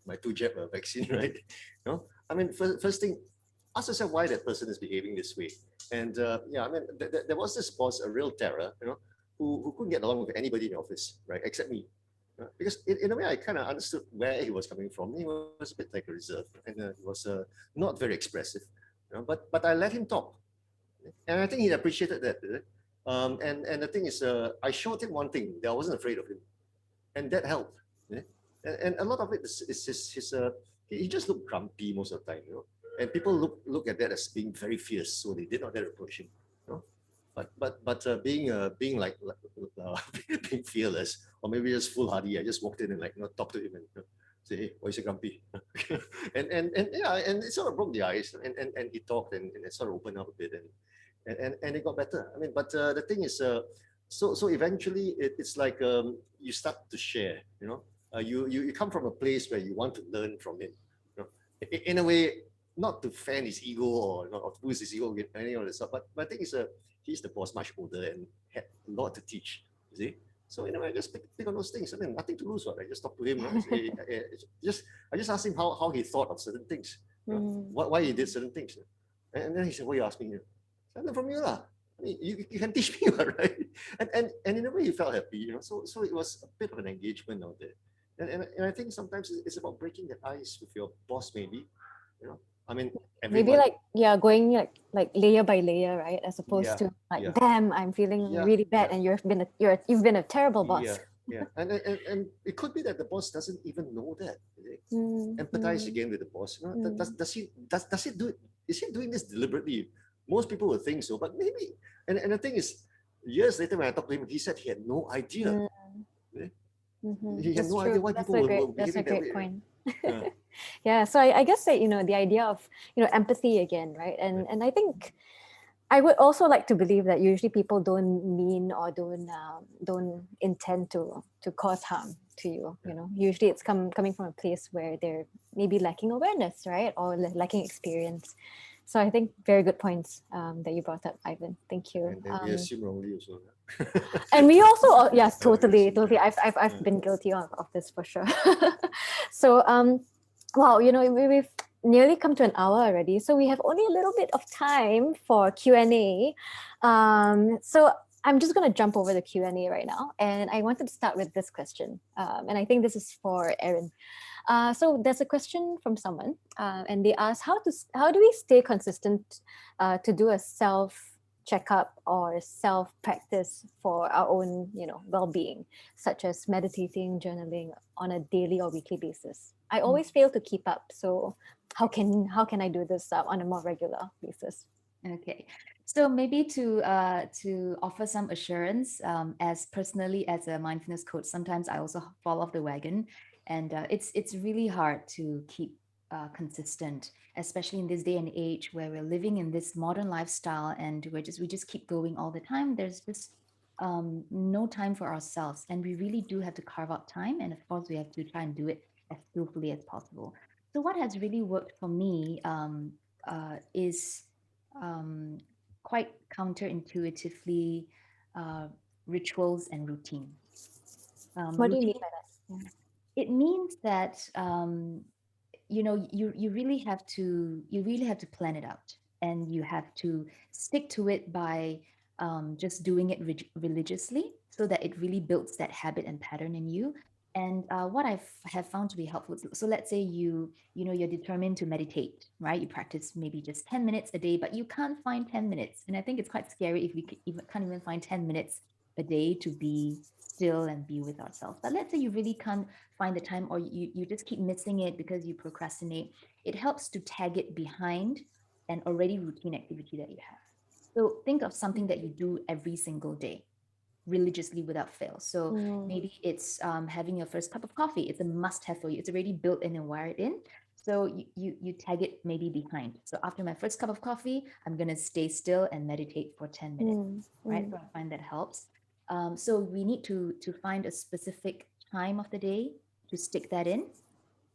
Speaker 4: my two-jab vaccine, right? I mean, first thing, ask yourself why that person is behaving this way. And I mean, there was this boss, a real terror, who couldn't get along with anybody in the office, right, except me. Because in a way, I kind of understood where he was coming from. He was a bit like a reserve, and he was not very expressive. But I let him talk, and I think he appreciated that. And the thing is, I showed him one thing that I wasn't afraid of him, and that helped. And a lot of it is he just looked grumpy most of the time, and people look at that as being very fierce, so they did not dare approach him. But being like being fearless, or maybe just foolhardy, I just walked in and talk to him and say, hey, why is he grumpy? and it sort of broke the ice, and he talked, and it sort of opened up a bit, and it got better. I mean, but the thing is, so eventually it's like you start to share. You come from a place where you want to learn from him. In a way, not to fan his ego or to boost his ego with any of this stuff. But the thing is, he's the boss, much older and had a lot to teach. You see, so I just pick on those things. I mean, nothing to lose. What I just talk to him. I just asked him how he thought of certain things. Why he did certain things. And then he said, "What are you asking me?" I learned from you, lah. I mean, you can teach me, right? And in a way, he felt happy, So it was a bit of an engagement out there. And I think sometimes it's about breaking the ice with your boss, maybe. I mean,
Speaker 1: maybe like going like layer by layer, right? As opposed to like, damn, I'm feeling really bad, and you've been a terrible boss.
Speaker 4: Yeah. And it could be that the boss doesn't even know that. Empathize again with the boss. Does he do it? Is he doing this deliberately? Most people would think so, but maybe. And the thing is, years later when I talked to him, he said he had no idea. He had no idea why people were behaving that way.
Speaker 1: That's a great point. Yeah, so I guess that the idea of empathy again, right? And I think I would also like to believe that usually people don't mean or don't intend to cause harm to you. Usually it's coming from a place where they're maybe lacking awareness, right, or lacking experience. So I think very good points that you brought up, Ivan. Thank you.
Speaker 4: And we assume wrongly also.
Speaker 1: And we also, yes, totally. I've been guilty of this for sure. So wow, we've nearly come to an hour already, so we have only a little bit of time for Q&A. So I'm just going to jump over the Q&A right now, and I wanted to start with this question, and I think this is for Erin. So there's a question from someone, and they ask, how do we stay consistent to do a self checkup or self practice for our own well-being, such as meditating, journaling on a daily or weekly basis? I always fail to keep up, so how can I do this on a more regular basis?
Speaker 3: Okay, so maybe to offer some assurance, as personally as a mindfulness coach, sometimes I also fall off the wagon, and it's really hard to keep consistent, especially in this day and age where we're living in this modern lifestyle, and we just keep going all the time. There's just no time for ourselves, and we really do have to carve out time, and of course we have to try and do it as skillfully as possible. So what has really worked for me is quite counterintuitively rituals and routine.
Speaker 1: What do you mean by that?
Speaker 3: It means that you really have to plan it out, and you have to stick to it by just doing it religiously, so that it really builds that habit and pattern in you. And what I have found to be helpful, so let's say you're determined to meditate, right? You practice maybe just 10 minutes a day, but you can't find 10 minutes. And I think it's quite scary if we can't even find 10 minutes a day to be still and be with ourselves. But let's say you really can't find the time, or you just keep missing it because you procrastinate. It helps to tag it behind an already routine activity that you have. So think of something that you do every single day, religiously without fail. So maybe it's having your first cup of coffee. It's a must-have for you. It's already built in and wired in. So you tag it maybe behind. So after my first cup of coffee, I'm going to stay still and meditate for 10 minutes, right? So I find that helps. So we need to find a specific time of the day to stick that in,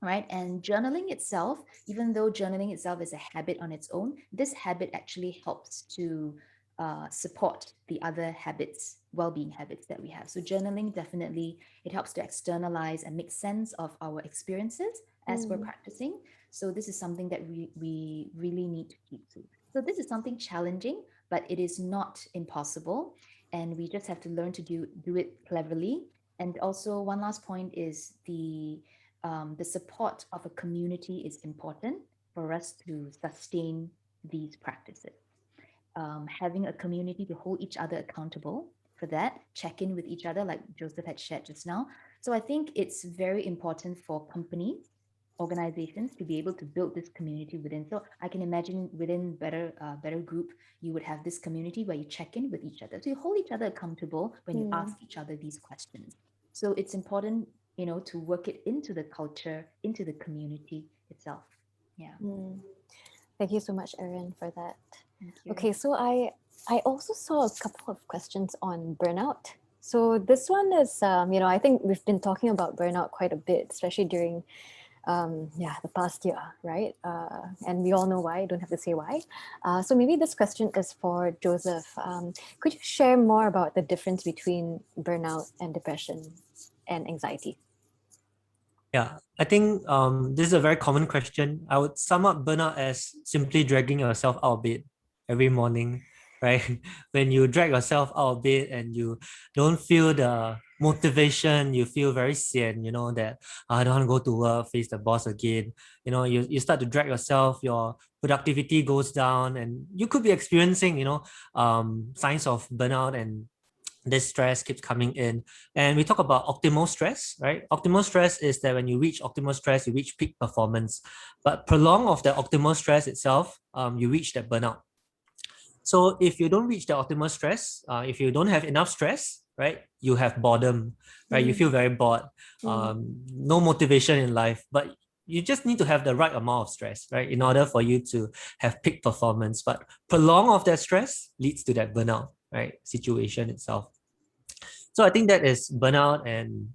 Speaker 3: right? And journaling itself, even though journaling itself is a habit on its own, this habit actually helps to support the other habits, well-being habits that we have. So journaling, definitely, it helps to externalize and make sense of our experiences as we're practicing. So this is something that we really need to keep to. So this is something challenging, but it is not impossible. And we just have to learn to do it cleverly. And also one last point is the support of a community is important for us to sustain these practices. Having a community to hold each other accountable for that, check in with each other, like Joseph had shared just now. So I think it's very important for companies, organizations to be able to build this community within. So I can imagine within Better Group, you would have this community where you check in with each other. So you hold each other accountable when you ask each other these questions. So it's important, to work it into the culture, into the community itself. Yeah.
Speaker 1: Thank you so much, Erin, for that.
Speaker 3: Thank you.
Speaker 1: Okay, so I also saw a couple of questions on burnout. So this one is, I think we've been talking about burnout quite a bit, especially during the past year, right? And we all know why, don't have to say why. So maybe this question is for Joseph. Could you share more about the difference between burnout and depression and anxiety?
Speaker 2: Yeah, I think this is a very common question. I would sum up burnout as simply dragging yourself out of bed every morning, right? When you drag yourself out of bed and you don't feel the motivation, you feel very sian, that I don't want to go to work, face the boss again. You start to drag yourself, your productivity goes down, and you could be experiencing, signs of burnout, and this stress keeps coming in. And we talk about optimal stress, right? Optimal stress is that when you reach optimal stress, you reach peak performance. But prolong of the optimal stress itself, you reach that burnout. So if you don't reach the optimal stress, if you don't have enough stress, right, you have boredom, right? You feel very bored, no motivation in life, but you just need to have the right amount of stress, right, in order for you to have peak performance. But prolong of that stress leads to that burnout, right, situation itself. So I think that is burnout, and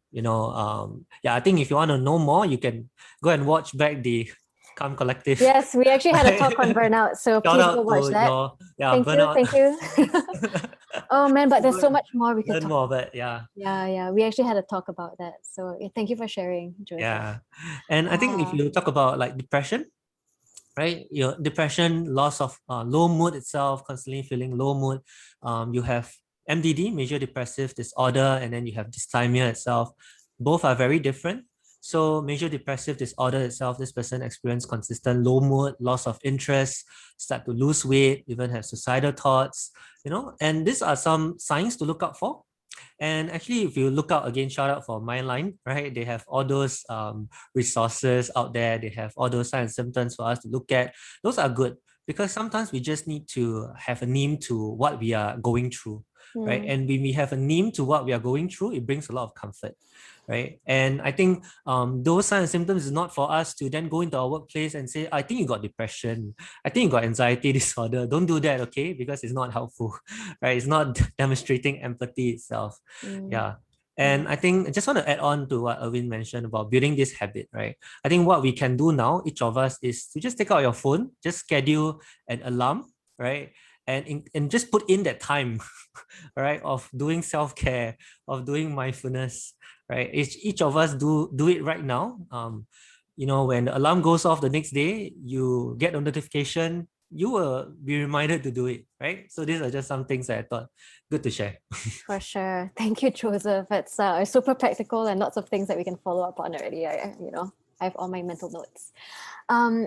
Speaker 2: I think if you want to know more, you can go and watch back the Calm Collective.
Speaker 1: Yes, we actually had a talk on burnout, so
Speaker 2: Shout
Speaker 1: please go
Speaker 2: out
Speaker 1: watch
Speaker 2: to
Speaker 1: that.
Speaker 2: your
Speaker 1: Thank
Speaker 2: burnout.
Speaker 1: you. Oh man, but there's so much more we could
Speaker 2: Learn
Speaker 1: talk
Speaker 2: more
Speaker 1: about.
Speaker 2: of it, yeah.
Speaker 1: Yeah. We actually had a talk about that. So thank you for sharing, Joseph.
Speaker 2: Yeah. And I think if you talk about like depression, right? Your depression, loss of low mood itself, constantly feeling low mood. You have MDD, major depressive disorder, and then you have dysthymia itself. Both are very different. So major depressive disorder itself, this person experience consistent low mood, loss of interest, start to lose weight, even have suicidal thoughts, and these are some signs to look out for. And actually, if you look out again, shout out for Mindline, right? They have all those resources out there. They have all those signs and symptoms for us to look at. Those are good because sometimes we just need to have a name to what we are going through, right? And when we have a name to what we are going through, it brings a lot of comfort, right? And I think those signs and symptoms is not for us to then go into our workplace and say, I think you got depression, I think you got anxiety disorder. Don't do that, okay? Because it's not helpful, right? It's not demonstrating empathy itself. Yeah. And I think I just want to add on to what Erwin mentioned about building this habit, right? I think what we can do now, each of us, is to just take out your phone, just schedule an alarm, right? And just put in that time, right, of doing self-care, of doing mindfulness, right? Each of us do it right now. When the alarm goes off the next day, you get a notification, you will be reminded to do it, right? So these are just some things that I thought good to share.
Speaker 1: For sure. Thank you, Joseph. It's super practical and lots of things that we can follow up on already. I have all my mental notes.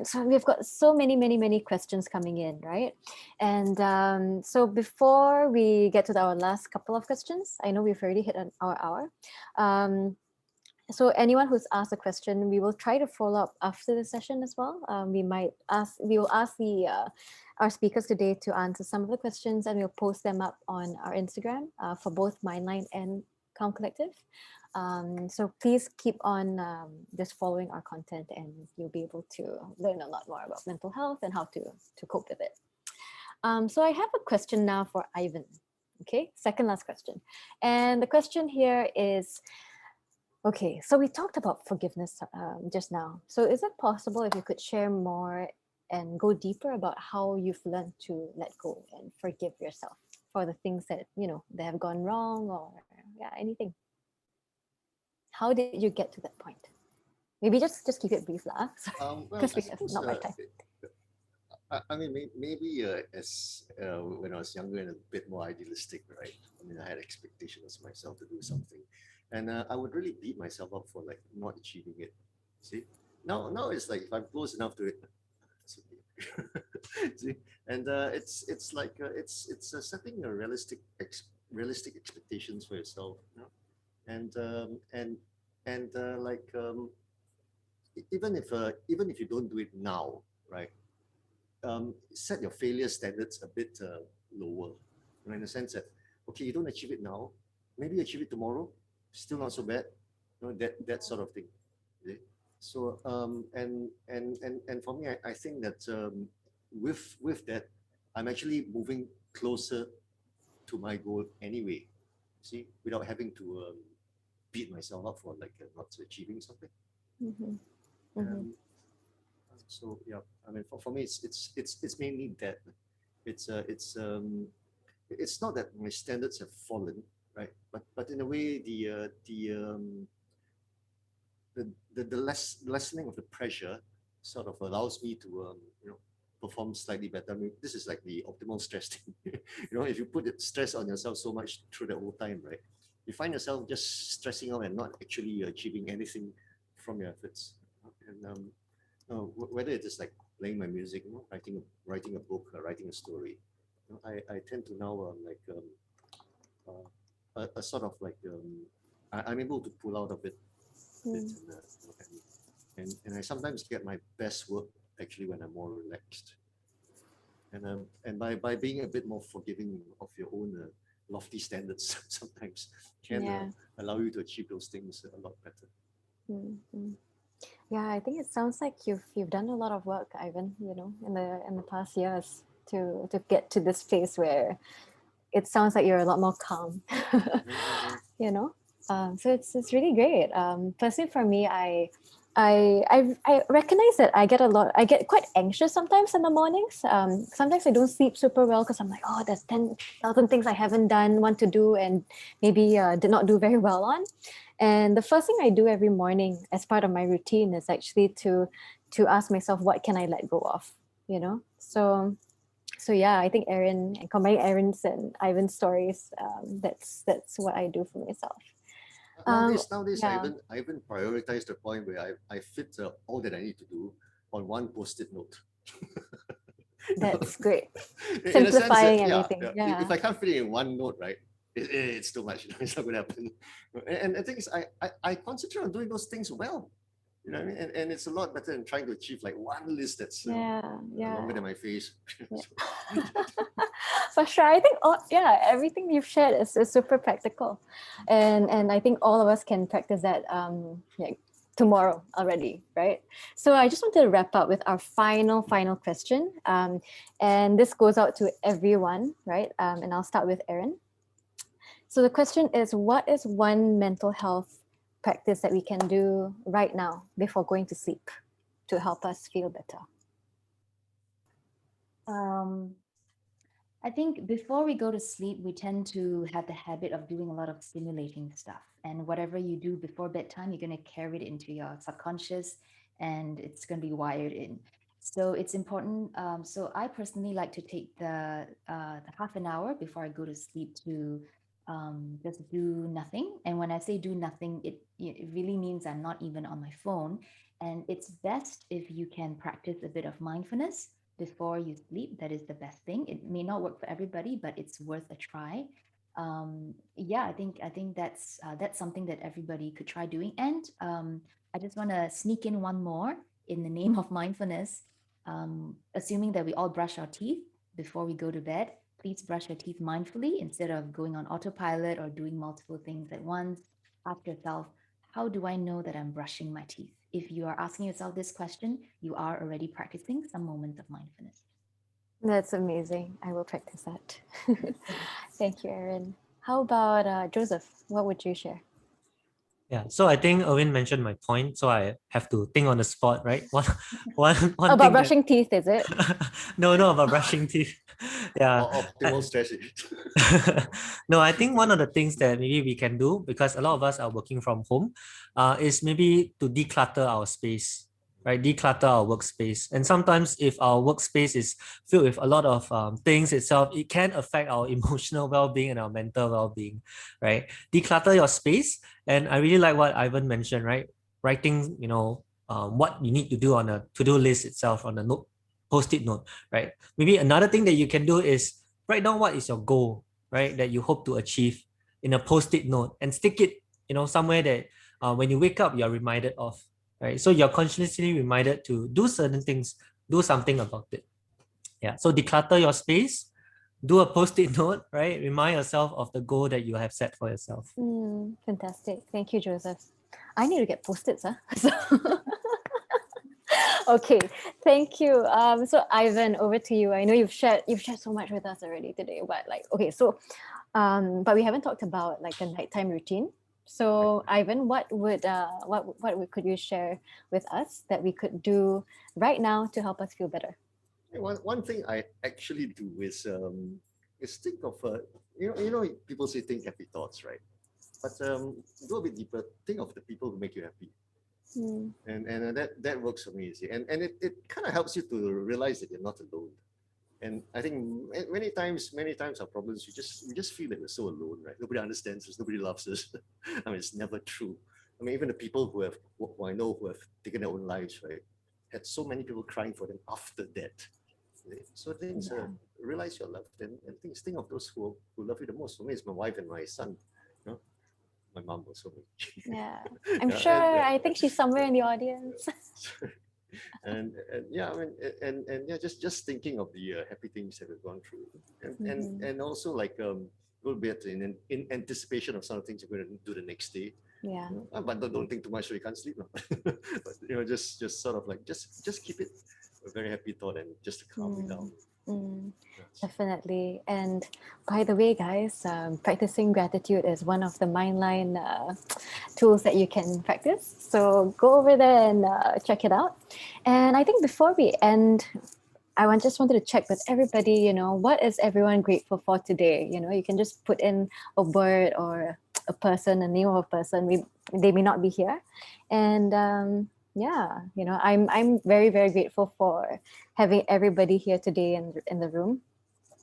Speaker 1: So we've got so many questions coming in, right? And so before we get to our last couple of questions, I know we've already hit our hour. So anyone who's asked a question, we will try to follow up after the session as well. We will ask our speakers today to answer some of the questions, and we'll post them up on our Instagram for both Mindline and Calm Collective. So please keep on just following our content, and you'll be able to learn a lot more about mental health and how to cope with it. So I have a question now for Ivan. Okay, second last question. And the question here is, okay, so we talked about forgiveness just now. So is it possible if you could share more and go deeper about how you've learned to let go and forgive yourself for the things that, that have gone wrong, or anything? How did you get to that point? Maybe just keep it brief, lah. Because we have not much time.
Speaker 4: I mean, maybe as when I was younger and a bit more idealistic, right? I mean, I had expectations of myself to do something, and I would really beat myself up for like not achieving it. See, now it's like if I'm close enough to it, it's okay. See, and it's like it's setting a realistic expectations for yourself, and like even if you don't do it now, right? Set your failure standards a bit lower, in the sense that, okay, you don't achieve it now, maybe you achieve it tomorrow, still not so bad, that sort of thing. Okay? So and for me, I think that with that, I'm actually moving closer to my goal anyway. See, without having to beat myself up for like not achieving something.
Speaker 1: Mm-hmm.
Speaker 4: So yeah, I mean, for me, it's mainly that. It's not that my standards have fallen, right? But in a way, the lessening of the pressure sort of allows me to perform slightly better. I mean, this is like the optimal stress thing. If you put stress on yourself so much through the whole time, right, you find yourself just stressing out and not actually achieving anything from your efforts. And whether it is like playing my music, writing a book, writing a story, I tend to now a sort of like I'm able to pull out of it. And I sometimes get my best work actually when I'm more relaxed. And by being a bit more forgiving of your own lofty standards, sometimes can allow you to achieve those things a lot better.
Speaker 1: Yeah, I think it sounds like you've done a lot of work, Ivan, in the past years to get to this place where it sounds like you're a lot more calm. So it's really great. Personally, for me, I recognize that I get quite anxious sometimes in the mornings. Sometimes I don't sleep super well because I'm like, oh, there's 10,000 things I haven't done, want to do, and maybe did not do very well on. And the first thing I do every morning as part of my routine is actually to ask myself, what can I let go of? So yeah, I think Erin, and combining Erin's and Ivan's stories, that's what I do for myself.
Speaker 4: Nowadays,
Speaker 1: yeah.
Speaker 4: I even prioritize the point where I fit all that I need to do on one post-it note.
Speaker 1: That's great.
Speaker 4: In
Speaker 1: Simplifying
Speaker 4: a sense that,
Speaker 1: everything.
Speaker 4: yeah. If I can't fit it in one note, right, it's too much. It's not going to happen. And the thing is, I concentrate on doing those things well. You know what I mean? And it's a lot better than trying to achieve like one list that's longer than my face.
Speaker 1: For sure. I think everything you've shared is super practical. And I think all of us can practice that tomorrow already, right? So I just wanted to wrap up with our final question. And this goes out to everyone, right? And I'll start with Erin. So the question is, what is one mental health practice that we can do right now before going to sleep to help us feel better?
Speaker 3: I think before we go to sleep, we tend to have the habit of doing a lot of stimulating stuff. And whatever you do before bedtime, you're going to carry it into your subconscious and it's going to be wired in. So it's important. So I personally like to take the half an hour before I go to sleep to just do nothing. And when I say do nothing, it really means I'm not even on my phone. And it's best if you can practice a bit of mindfulness before you sleep. That is the best thing. It may not work for everybody, but it's worth a try. I think that's something that everybody could try doing. And I just want to sneak in one more in the name of mindfulness. Assuming that we all brush our teeth before we go to bed, please brush your teeth mindfully instead of going on autopilot or doing multiple things at once. Ask yourself, how do I know that I'm brushing my teeth? If you are asking yourself this question, you are already practicing some moments of mindfulness.
Speaker 1: That's amazing. I will practice that. Thank you, Erin. How about Joseph? What would you share?
Speaker 2: Yeah, so I think Owen mentioned my point, so I have to think on the spot, right? One
Speaker 1: about
Speaker 2: thing
Speaker 1: brushing teeth, is it?
Speaker 2: No, not about brushing teeth. Yeah.
Speaker 4: Optimal strategy.
Speaker 2: No, I think one of the things that maybe we can do, because a lot of us are working from home, is maybe to declutter our space, right? Declutter our workspace. And sometimes if our workspace is filled with a lot of things itself, it can affect our emotional well-being and our mental well-being, right? Declutter your space. And I really like what Ivan mentioned, right? Writing, what you need to do on a to-do list itself on a note, post-it note, right? Maybe another thing that you can do is write down what is your goal, right? That you hope to achieve in a post-it note and stick it, somewhere that when you wake up, you're reminded of, right? So you're consciously reminded to do certain things, do something about it. Yeah. So declutter your space, do a post-it note, right? Remind yourself of the goal that you have set for yourself.
Speaker 1: Fantastic. Thank you, Joseph. I need to get post-its, huh? Okay, thank you. So Ivan, over to you. I know you've shared so much with us already today, but but we haven't talked about like a nighttime routine. So Ivan, could you share with us that we could do right now to help us feel better?
Speaker 4: One thing I actually do is think of people say think happy thoughts, right? But go a bit deeper. Think of the people who make you happy, and that works for me. You see, and it kind of helps you to realize that you're not alone. And I think many times our problems, we just feel that we're so alone, right? Nobody understands us, nobody loves us. I mean, it's never true. I mean, even the people who I know who have taken their own lives, right, had so many people crying for them after death. So things realize you're loved, and think of those who love you the most. For me, it's my wife and my son. You know, my mom also.
Speaker 1: Yeah, I'm sure. I think she's somewhere in the audience.
Speaker 4: and yeah, I mean, and yeah, just thinking of the happy things that we've gone through, and also like a little bit in anticipation of some of the things we're going to do the next day.
Speaker 1: Yeah.
Speaker 4: But don't think too much so you can't sleep. No? But just sort of like just keep it a very happy thought and just to calm me down.
Speaker 1: Definitely. And by the way, guys, practicing gratitude is one of the Mindline tools that you can practice. So go over there and check it out. And I think before we end, just wanted to check with everybody, what is everyone grateful for today? You can just put in a word or a person, a name of a person. They may not be here. And I'm very, very grateful for having everybody here today in the room.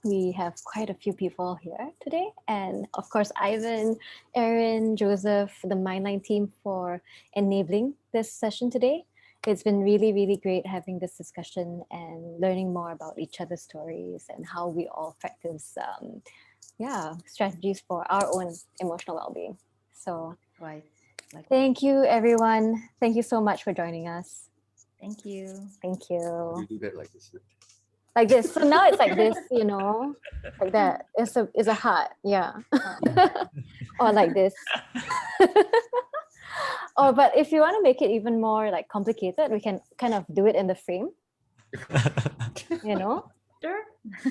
Speaker 1: We have quite a few people here today. And of course, Ivan, Erin, Joseph, the Mindline team for enabling this session today. It's been really, really great having this discussion and learning more about each other's stories and how we all practice strategies for our own emotional well-being. So
Speaker 3: Right.
Speaker 1: thank you, everyone. Thank you so much for joining us.
Speaker 3: Thank you.
Speaker 1: Thank you.
Speaker 4: You do that like this.
Speaker 1: Like this. So now it's like this, like that. It's a heart. Yeah. Or like this. But if you want to make it even more like complicated, we can kind of do it in the frame.
Speaker 3: Sure.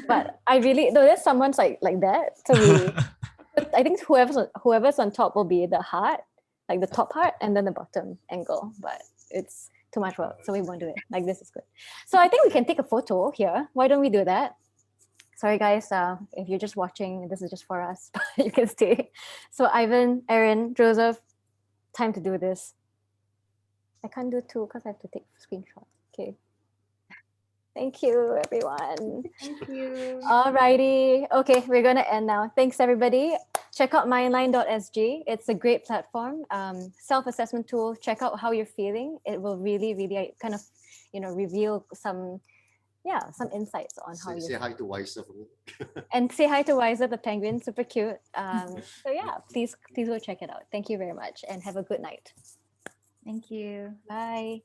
Speaker 1: But there's someone's like that. So I think whoever's on top will be the heart, like the top heart, and then the bottom angle. But it's too much work, so we won't do it. Like this is good. So I think we can take a photo here. Why don't we do that? Sorry guys, if you're just watching, this is just for us, but you can stay. So Ivan, Erin, Joseph, time to do this. I can't do two because I have to take screenshots. Okay. Thank you, everyone.
Speaker 3: Thank you.
Speaker 1: Alrighty. Okay, we're gonna end now. Thanks, everybody. Check out mindline.sg. It's a great platform, self-assessment tool. Check out how you're feeling. It will really, really kind of, reveal some insights on how you
Speaker 4: say hi to Weiser for me.
Speaker 1: And say hi to Weiser, the penguin, super cute. So yeah, please go check it out. Thank you very much and have a good night.
Speaker 3: Thank you.
Speaker 1: Bye.